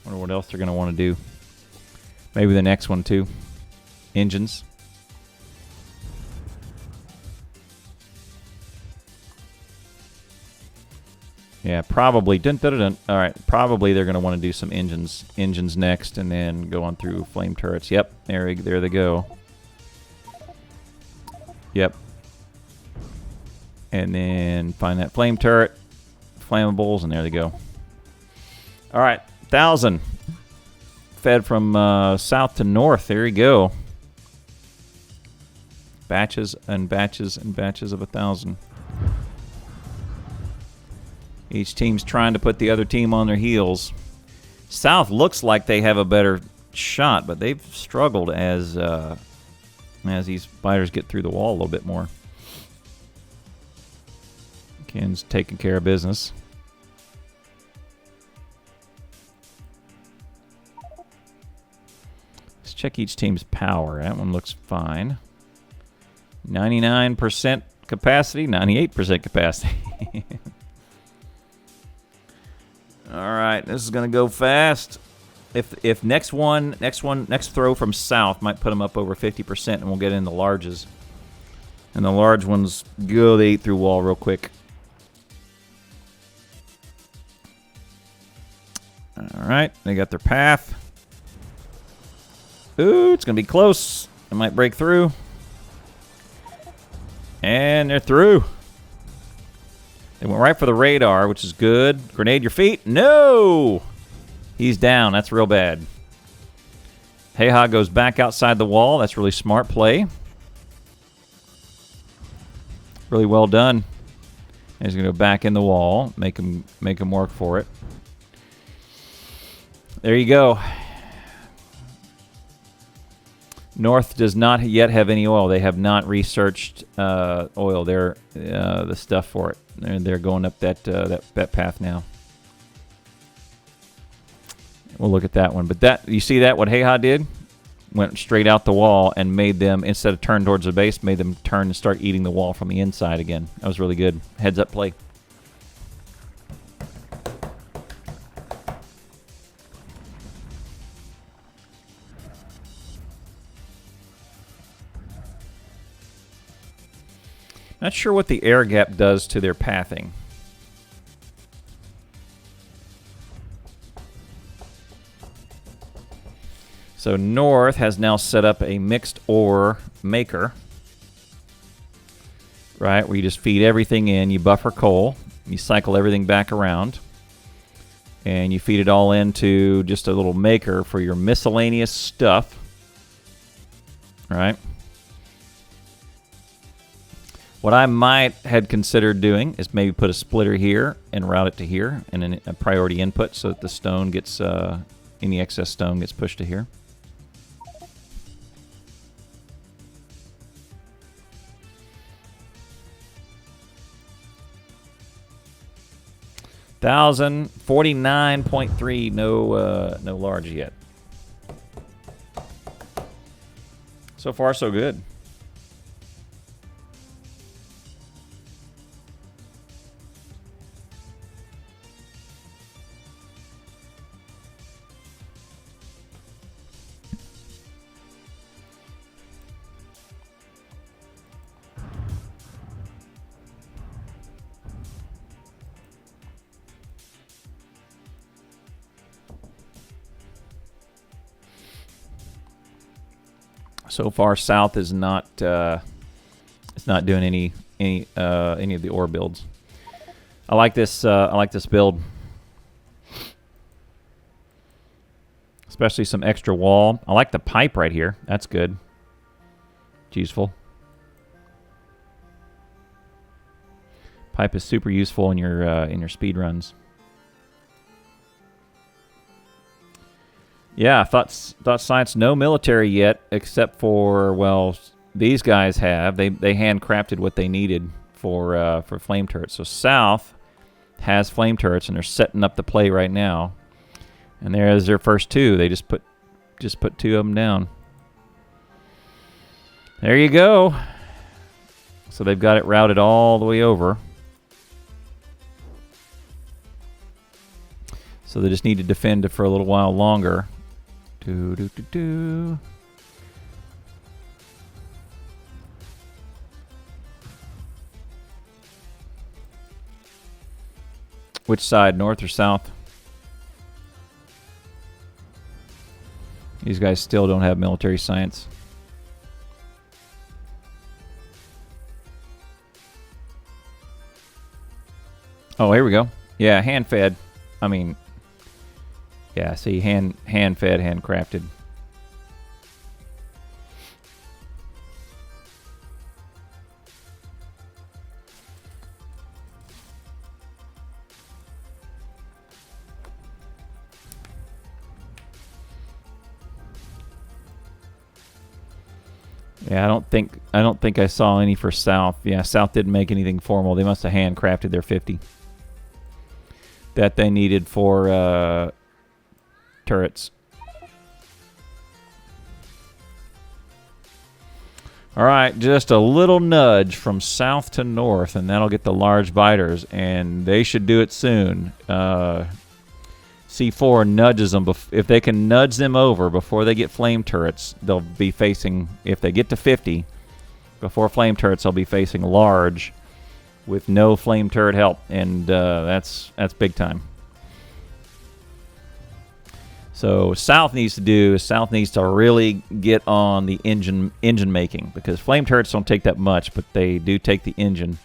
Speaker 1: Wonder what else they're gonna want to do. Maybe the next one too. Engines. Yeah, probably. Dun, dun, dun, dun. All right, probably they're going to want to do some engines next, and then go on through flame turrets. Yep, there they go. Yep. And then find that flame turret, flammables, and there they go. All right, 1,000. Fed from south to north. There you go. Batches and batches and batches of 1,000. Each team's trying to put the other team on their heels. South looks like they have a better shot, but they've struggled as these fighters get through the wall a little bit more. Ken's taking care of business. Let's check each team's power. That one looks fine. 99% capacity, 98% capacity. All right, this is going to go fast. If next throw from south might put them up over 50%, and we'll get in the larges. And the large ones go, they eat through wall real quick. All right, they got their path. Ooh, it's going to be close. It might break through. And they're through. They went right for the radar, which is good. Grenade your feet. No! He's down. That's real bad. Heihaa goes back outside the wall. That's really smart play. Really well done. And he's going to go back in the wall. Make him work for it. There you go. North does not yet have any oil. They have not researched oil. They're the stuff for it. They're going up that path now. We'll look at that one. But that, you see that, what Heihaa did? Went straight out the wall and made them, instead of turn towards the base, made them turn and start eating the wall from the inside again. That was really good. Heads up play. Not sure what the air gap does to their pathing. So North has now set up a mixed ore maker, right, where you just feed everything in, you buffer coal, you cycle everything back around, and you feed it all into just a little maker for your miscellaneous stuff, right? What I might had considered doing is maybe put a splitter here and route it to here, and then a priority input so that the stone gets, any excess stone gets pushed to here. $1,049.3. No large yet. So far, so good. So far, South is not it's not doing any of the ore builds. I like this. I like this build, especially some extra wall. I like the pipe right here. That's good. It's useful. Pipe is super useful in your speed runs. Yeah, thought science no military yet, except for, well, these guys have. They handcrafted what they needed for flame turrets. So South has flame turrets, and they're setting up the play right now. And there's their first two. They just put two of them down. There you go. So they've got it routed all the way over. So they just need to defend it for a little while longer. Which side, north or south? These guys still don't have military science. Oh, here we go. Yeah, hand-fed. I mean, yeah, see, hand-fed, handcrafted. Yeah, I don't think I saw any for South. Yeah, South didn't make anything formal. They must have handcrafted their 50 that they needed for turrets. All right, just a little nudge from south to north, and that'll get the large biters, and they should do it soon. C4 nudges them. If they can nudge them over before they get flame turrets, they'll be facing, if they get to 50, before flame turrets, they'll be facing large with no flame turret help, and that's big time. So South needs to really get on the engine making, because flame turrets don't take that much, but they do take the engine.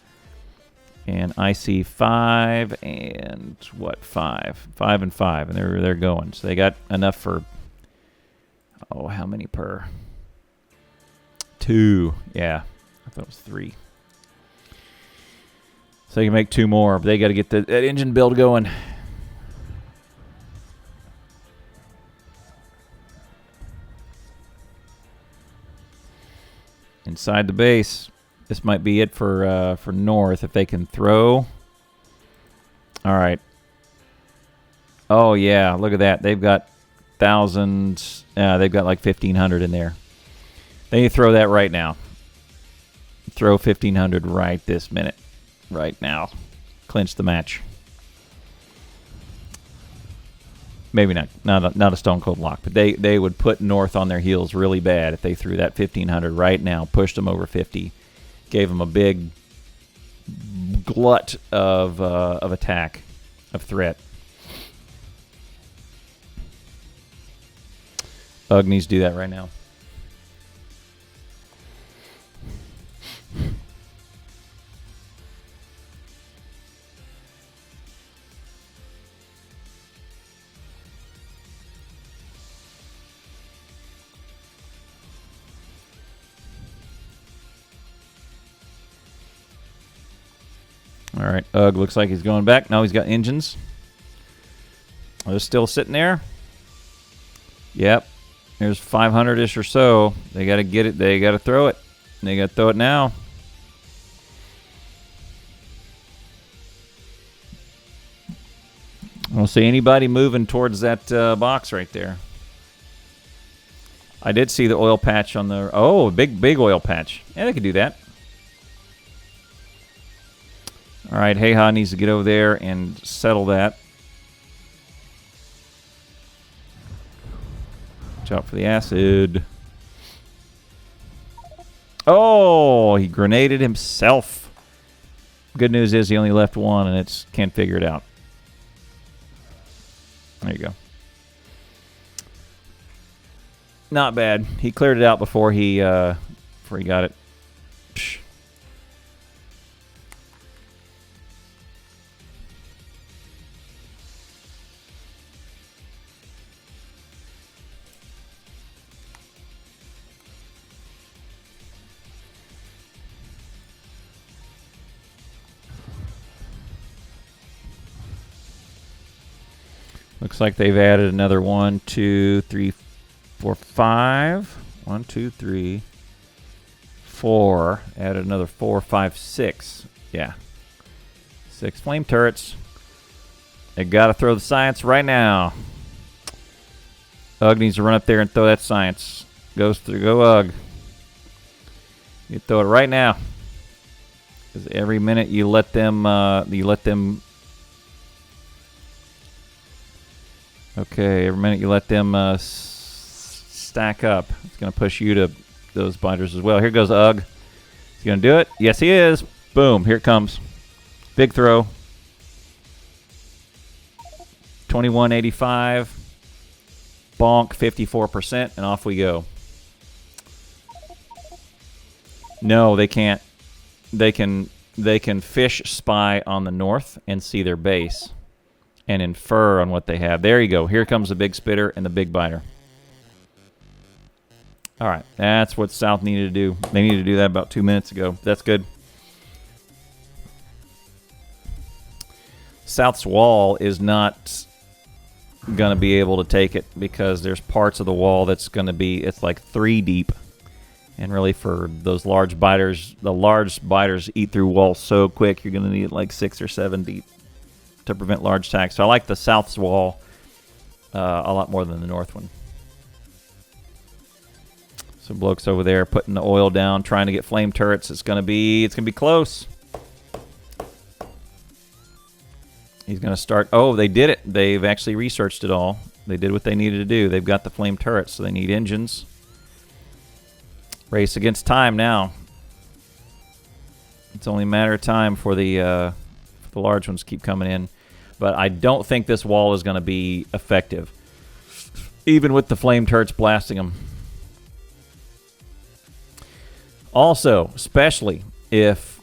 Speaker 1: And I see 5 and what? 5 and 5, and they're going. So they got enough for, oh, how many per? 2. Yeah, I thought it was 3. So you can make 2 more, but they got to get that engine build going. Inside the base. This might be it for north if they can throw. All right. Oh yeah, look at that. They've got thousands. They've got like 1,500 in there. They need to throw that right now. Throw 1,500 right this minute, right now. Clinch the match. Maybe not a stone cold lock, but they would put north on their heels really bad if they threw that 1,500 right now, pushed them over 50. Gave them a big glut of attack, of threat. Ugg needs to do that right now. All right, Ugg looks like he's going back. No, he's got engines. They're still sitting there. Yep. There's 500-ish or so. They got to get it. They got to throw it. They got to throw it now. I don't see anybody moving towards that box right there. I did see the oil patch on the... Oh, big oil patch. Yeah, they could do that. All right, Heihaa needs to get over there and settle that. Watch out for the acid. Oh, he grenaded himself. Good news is he only left one, and it can't figure it out. There you go. Not bad. He cleared it out before he got it. Psh. Looks like they've added another 1, 2, 3, 4, 5. 1, 2, 3, 4. Added another 4, 5, 6. Yeah. 6 flame turrets. They got to throw the science right now. Ugg needs to run up there and throw that science. Goes through. Go Ugg. You throw it right now. Because every minute you let them okay, every minute you let them stack up, it's going to push you to those binders as well. Here goes Ugg. He's going to do it. Yes, he is. Boom. Here it comes. Big throw. 21.85. Bonk 54%, and off we go. No, they can't. They can fish spy on the north and see their base and infer on what they have. There you go. Here comes the big spitter and the big biter. All right, that's what South needed to do. They needed to do that about 2 minutes ago. That's good. South's wall is not going to be able to take it because there's parts of the wall that's going to be, it's like 3 deep. And really for those large biters, the large biters eat through walls so quick, you're going to need like 6 or 7 deep to prevent large attacks. So I like the South's wall a lot more than the north one. So bloke's over there putting the oil down, trying to get flame turrets. It's gonna be close. He's gonna start. Oh, they did it. They've actually researched it all. They did what they needed to do. They've got the flame turrets, so they need engines. Race against time now. It's only a matter of time for the large ones keep coming in. But I don't think this wall is going to be effective, even with the flame turrets blasting them. Also, especially if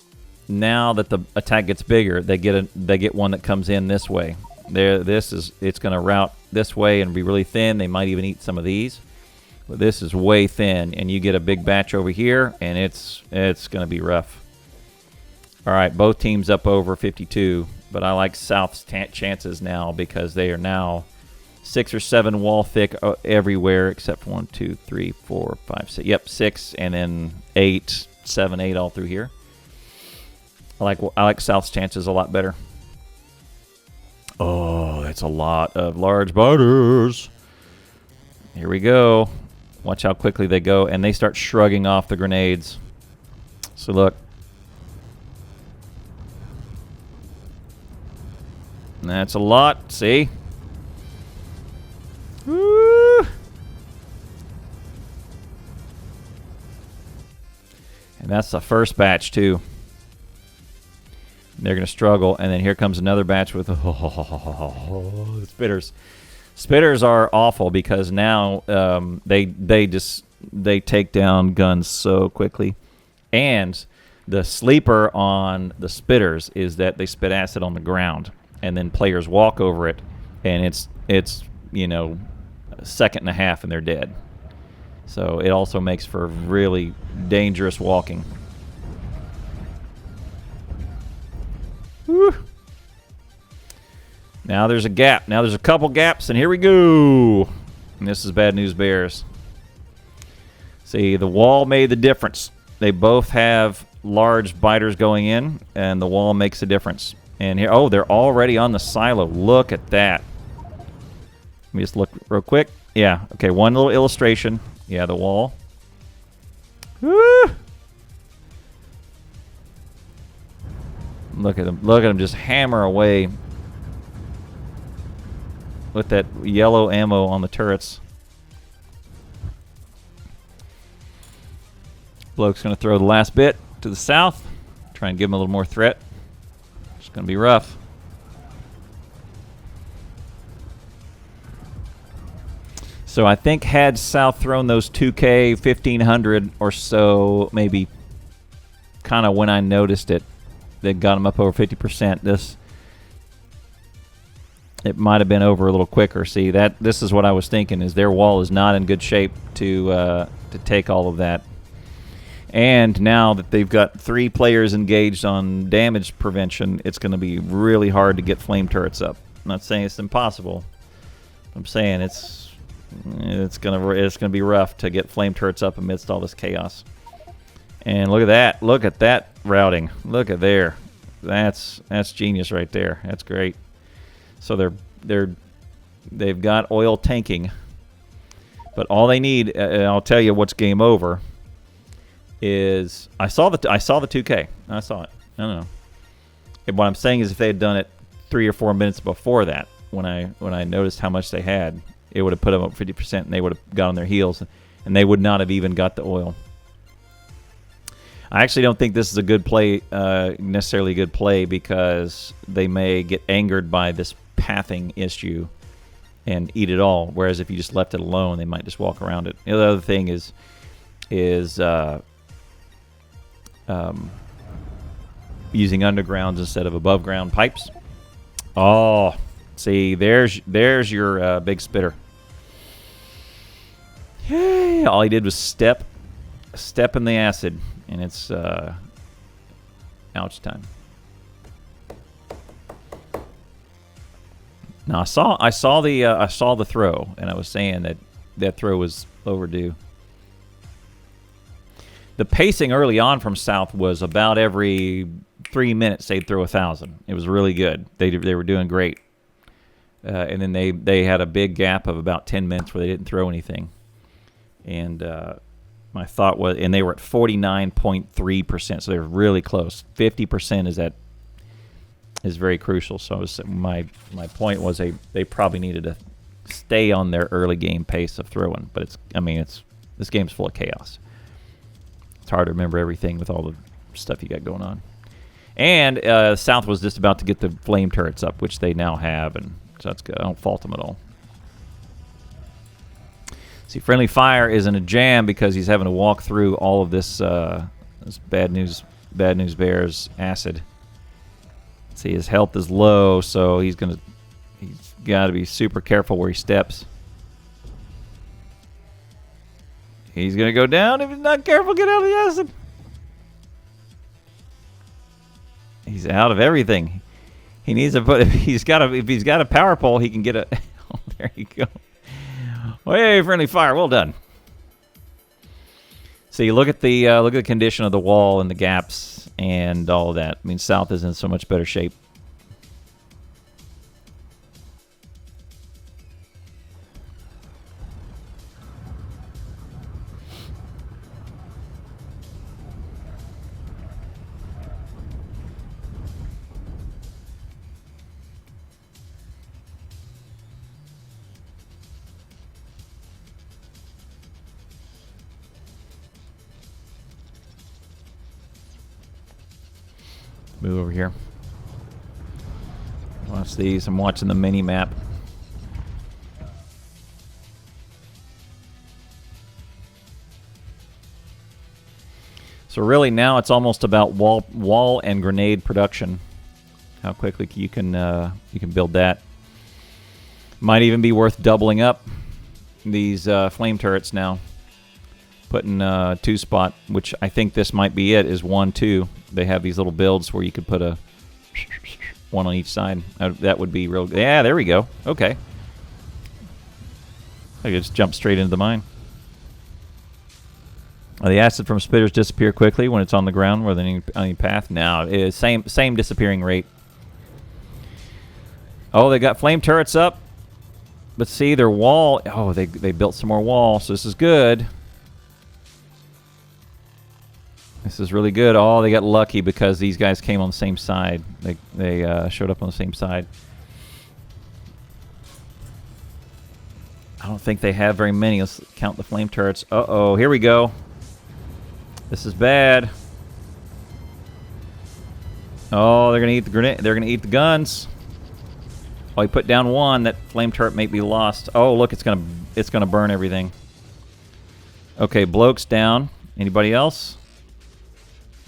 Speaker 1: now that the attack gets bigger, they get one that comes in this way. It's going to route this way and be really thin. They might even eat some of these. But this is way thin, and you get a big batch over here, and it's going to be rough. All right, both teams up over 52, but I like South's chances now because they are now 6 or 7 wall thick everywhere except 1, 2, 3, 4, 5, 6. Yep, 6 and then 8, 7, 8 all through here. I like South's chances a lot better. Oh, that's a lot of large biters. Here we go. Watch how quickly they go, and they start shrugging off the grenades. So look. That's a lot. See? Woo! And that's the first batch, too. They're going to struggle, and then here comes another batch with the spitters. Spitters are awful because now they take down guns so quickly. And the sleeper on the spitters is that they spit acid on the ground, and then players walk over it, and it's you know, a second and a half and they're dead. So it also makes for really dangerous walking. Whew. Now there's a gap. Now there's a couple gaps, and here we go. And this is bad news bears. See, the wall made the difference. They both have large biters going in, and the wall makes a difference. And here, oh, they're already on the silo. Look at that. Let me just look real quick. Yeah, okay, one little illustration. Yeah, the wall. Woo! Look at them. Look at them just hammer away with that yellow ammo on the turrets. Bloke's going to throw the last bit to the south. Try and give him a little more threat. It's going to be rough. So I think had South thrown those 2K, 1,500 or so, maybe kind of when I noticed it, that got them up over 50%. It might have been over a little quicker. See, this is what I was thinking, is their wall is not in good shape to take all of that. And now that they've got 3 players engaged on damage prevention, it's going to be really hard to get flame turrets up. I'm not saying it's impossible. I'm saying it's gonna be rough to get flame turrets up amidst all this chaos. And look at that! Look at that routing! Look at there! That's genius right there. That's great. So they've got oil tanking, but all they need, and I'll tell you what's game over, is I saw the 2K. I saw it. I don't know. What I'm saying is if they had done it 3 or 4 minutes before that, when I noticed how much they had, it would have put them up 50%, and they would have got on their heels, and they would not have even got the oil. I actually don't think this is a good play, necessarily a good play, because they may get angered by this pathing issue and eat it all. Whereas if you just left it alone, they might just walk around it. The other thing is using undergrounds instead of above ground pipes. Oh, see, there's your big spitter. Yay! All he did was step in the acid, and it's ouch time. Now I saw the throw, and I was saying that throw was overdue. The pacing early on from South was about every 3 minutes they'd throw 1,000. It was really good. They were doing great, and then they had a big gap of about 10 minutes where they didn't throw anything. And my thought was, and they were at 49.3%, so they were really close. 50% is very crucial. So my point was they probably needed to stay on their early game pace of throwing. But this game's full of chaos. It's hard to remember everything with all the stuff you got going on. And South was just about to get the flame turrets up, which they now have, and so that's good. I don't fault them at all. See, Friendly Fire is in a jam because he's having to walk through all of this bad news bears acid. See, his health is low, so he's got to be super careful where he steps. He's gonna go down if he's not careful. Get out of the acid. He's out of everything. He needs to put. If he's got a power pole, he can get a. Oh, there you go. Oh, hey, Friendly Fire, well done. So you look at the condition of the wall and the gaps and all of that. I mean, South is in so much better shape. Move over here. Watch these. I'm watching the mini map. So really now it's almost about wall and grenade production. How quickly you can build that. Might even be worth doubling up these flame turrets now. Putting 2-spot, which I think this might be it, is 1-2. They have these little builds where you could put one on each side. That would be real. Yeah, there we go. Okay. I could just jump straight into the mine. The acid from spitters disappear quickly when it's on the ground rather than any path. Now it is same disappearing rate. Oh, they got flame turrets up. But see their wall. Oh, they built some more wall, so this is good. This is really good. Oh, they got lucky because these guys came on the same side. They showed up on the same side. I don't think they have very many. Let's count the flame turrets. Uh-oh, here we go. This is bad. Oh, they're gonna eat the grenade. They're gonna eat the guns. Oh, he put down one. That flame turret may be lost. Oh, look, it's gonna burn everything. Okay, Bloke's down. Anybody else?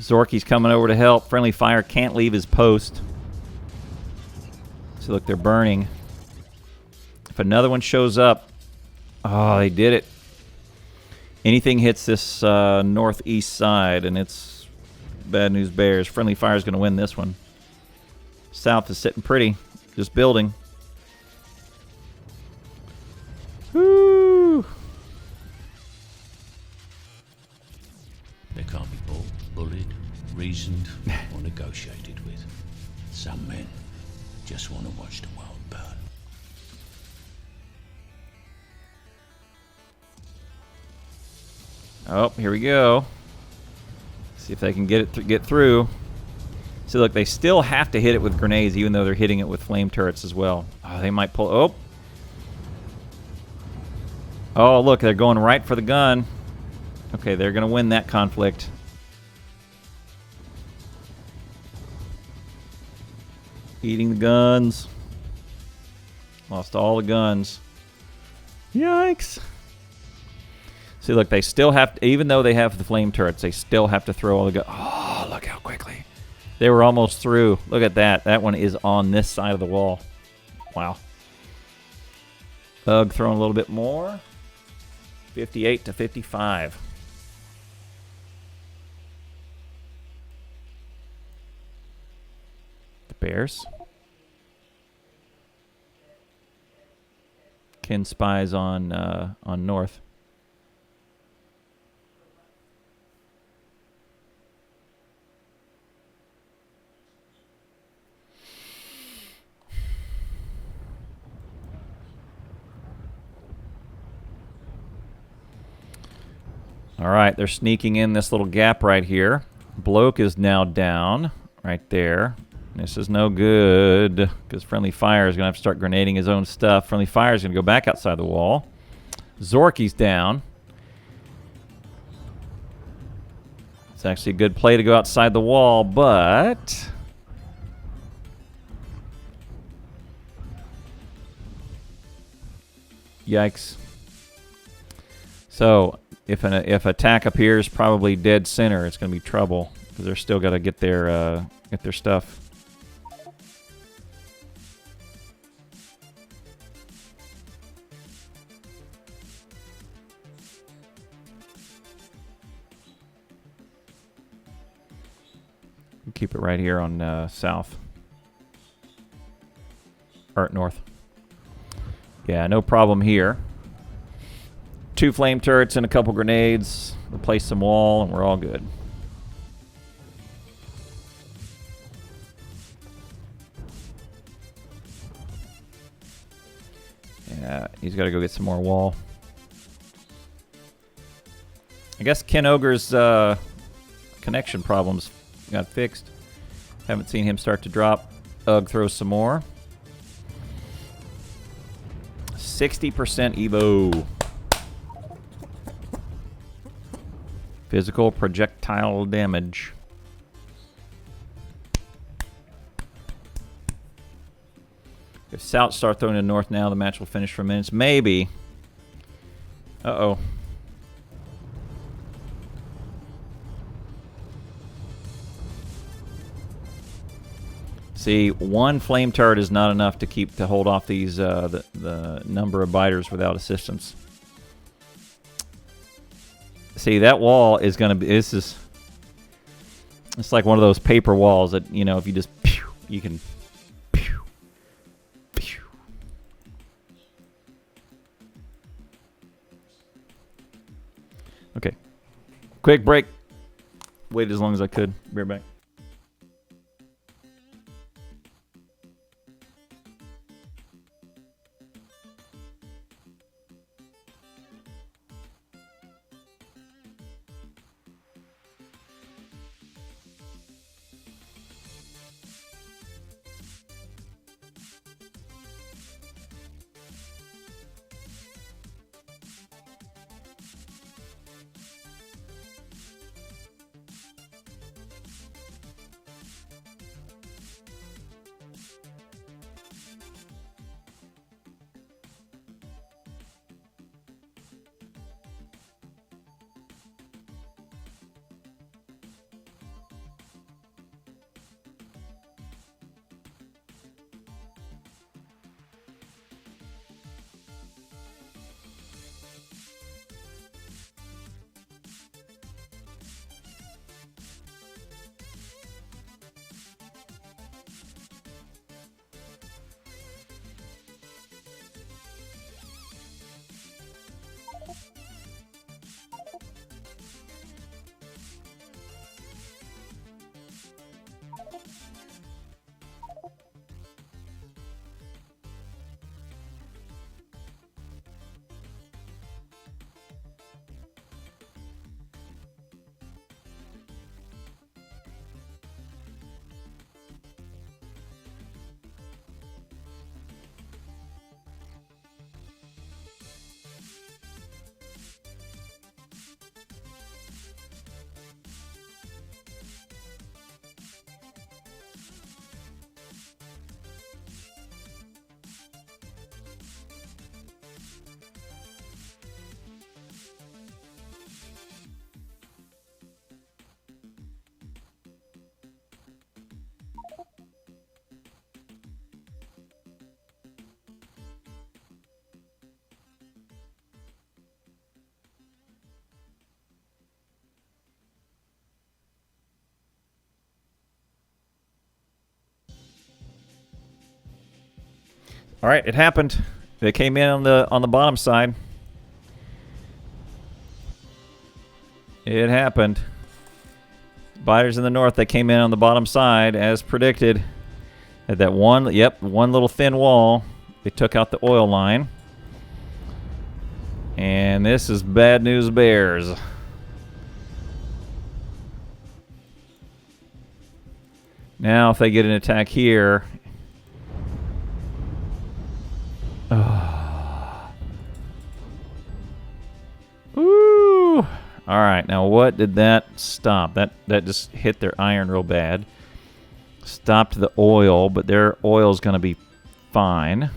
Speaker 1: Zorky's coming over to help. Friendly Fire can't leave his post. So look, they're burning. If another one shows up, oh, they did it. Anything hits this northeast side, and it's bad news bears. Friendly Fire's going to win this one. South is sitting pretty, just building. Woo!
Speaker 2: They can't be bought, bullied, reasoned, or negotiated with. Some men just want to watch the world burn.
Speaker 1: Oh, here we go. See if they can get through. See, look, they still have to hit it with grenades, even though they're hitting it with flame turrets as well. Oh, they might pull. Oh. Oh, look, they're going right for the gun. Okay, they're going to win that conflict. Eating the guns. Lost all the guns. Yikes. See, look, they still have to, even though they have the flame turrets, they still have to throw all the oh, look how quickly. They were almost through. Look at that. That one is on this side of the wall. Wow. Ugh, throwing a little bit more. 58 to 55. The Bears. Ken spies on North. All right, they're sneaking in this little gap right here. Bloke is now down right there. This is no good because Friendly Fire is going to have to start grenading his own stuff. Friendly Fire is going to go back outside the wall. Zorky's down. It's actually a good play to go outside the wall, but... Yikes. So... If attack appears probably dead center, it's going to be trouble because they're still got to get their stuff. Keep it right here on south or north. Yeah, no problem here. 2 flame turrets and a couple grenades. Replace some wall, and we're all good. Yeah, he's got to go get some more wall. I guess KenOger's connection problems got fixed. Haven't seen him start to drop. Ugh throws some more. 60% Evo. Physical projectile damage. If South start throwing to North now, the match will finish for minutes. Maybe. Uh-oh. See, 1 flame turret is not enough to hold off these the number of biters without assistance. See, that wall is going to be... It's like one of those paper walls that, you know, if you just... You can... Okay. Quick break. Waited as long as I could. Be right back. All right, it happened. They came in on the bottom side. It happened. Buyers in the north, they came in on the bottom side as predicted. At that one little thin wall, they took out the oil line. And this is bad news bears. Now if they get an attack here. Woo! All right, now what did that stop? That just hit their iron real bad. Stopped the oil, but their oil's going to be fine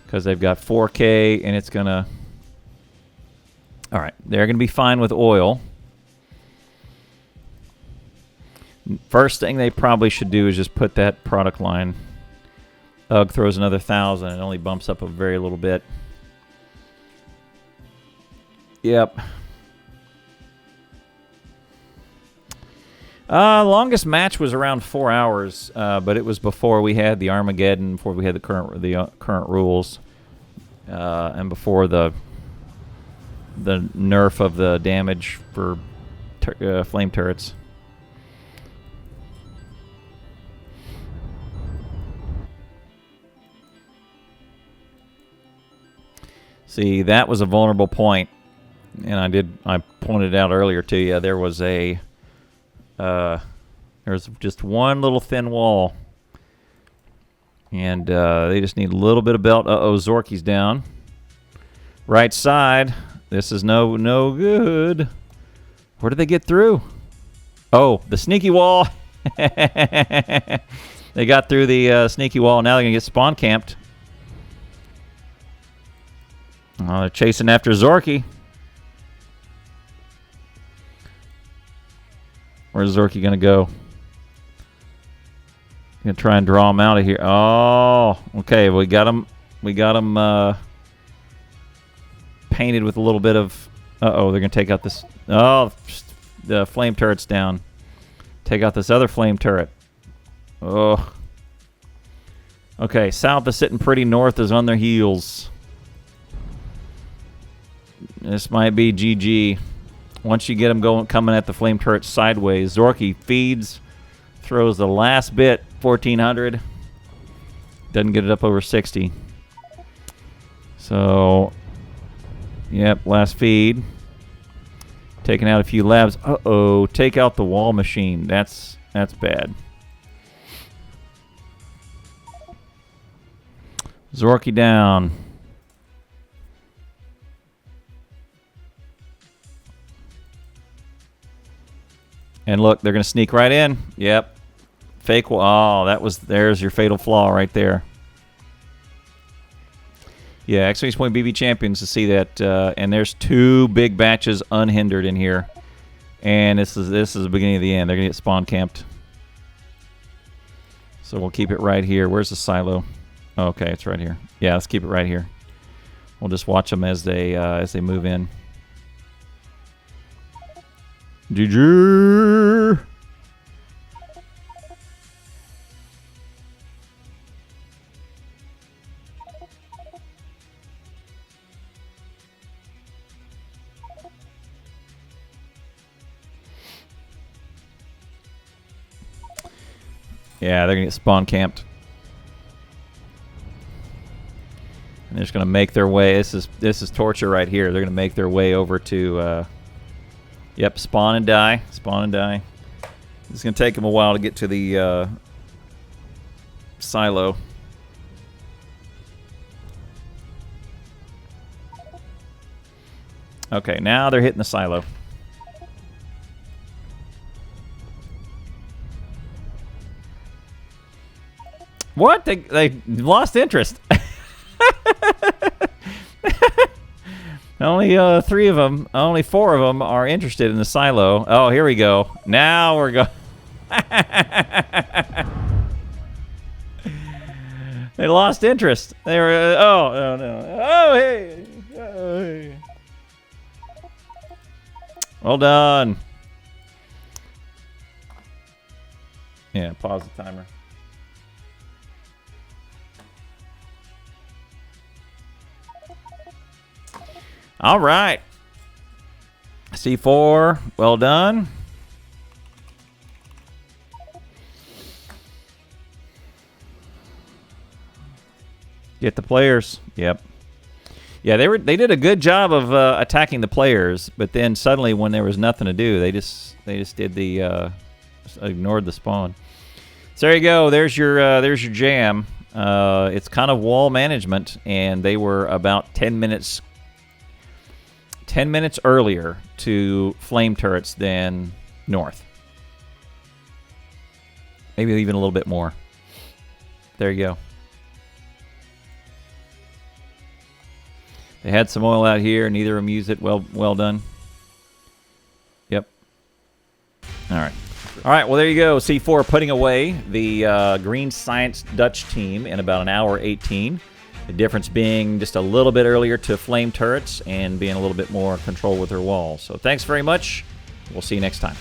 Speaker 1: because they've got 4K and it's going to... All right, they're going to be fine with oil. First thing they probably should do is just put that product line. UGG throws another 1,000 and it only bumps up a very little bit. Yep. Longest match was around 4 hours, but it was before we had the Armageddon, before we had the current rules, and before the nerf of the damage for flame turrets. See, that was a vulnerable point, and I pointed out earlier to you there was there's just one little thin wall, and they just need a little bit of belt. Zorky's down. Right side. This is no good. Where did they get through? Oh, the sneaky wall. They got through the sneaky wall. Now they're going to get spawn camped. They're chasing after Zorky. Where's Zorky going to go? Going to try and draw him out of here. Oh, okay. We got him. We got him painted with a little bit of... Uh-oh, they're going to take out this... Oh, the flame turret's down. Take out this other flame turret. Oh. Okay, south is sitting pretty, north is on their heels. This might be GG. Once you get them coming at the flame turret sideways, Zorky feeds, throws the last bit, 1,400. Doesn't get it up over 60. So, yep, last feed. Taking out a few labs. Uh-oh, take out the wall machine. That's bad. Zorky down. And look, they're going to sneak right in. Yep. Fake wall. Oh, there's your fatal flaw right there. Yeah, Exclamation Point BB Champions to see that. And there's 2 big batches unhindered in here. And this is the beginning of the end. They're going to get spawn camped. So we'll keep it right here. Where's the silo? Oh, okay, it's right here. Yeah, let's keep it right here. We'll just watch them as they move in. GG! Yeah, they're gonna get spawn camped. And they're just gonna make their way. This is torture right here. They're gonna make their way over to yep, spawn and die. Spawn and die. It's going to take them a while to get to the silo. Okay, now they're hitting the silo. What? They lost interest. Only 3 of them, only 4 of them are interested in the silo. Oh, here we go. Now we're going. They lost interest. They were. Oh no. Oh hey. Oh, hey. Well done. Yeah, pause the timer. All right. C4, well done. Get the players. Yep. Yeah, they did a good job of attacking the players, but then suddenly when there was nothing to do, they just did the ignored the spawn. So there you go. There's your jam. It's kind of wall management, and they were about 10 minutes earlier to flame turrets than North. Maybe even a little bit more. There you go. They had some oil out here. Neither of them used it. Well done. Yep. All right. All right. Well, there you go. C4 putting away the GreenScienceDutch team in about an hour 18. The difference being just a little bit earlier to flame turrets and being a little bit more control with their walls. So thanks very much. We'll see you next time.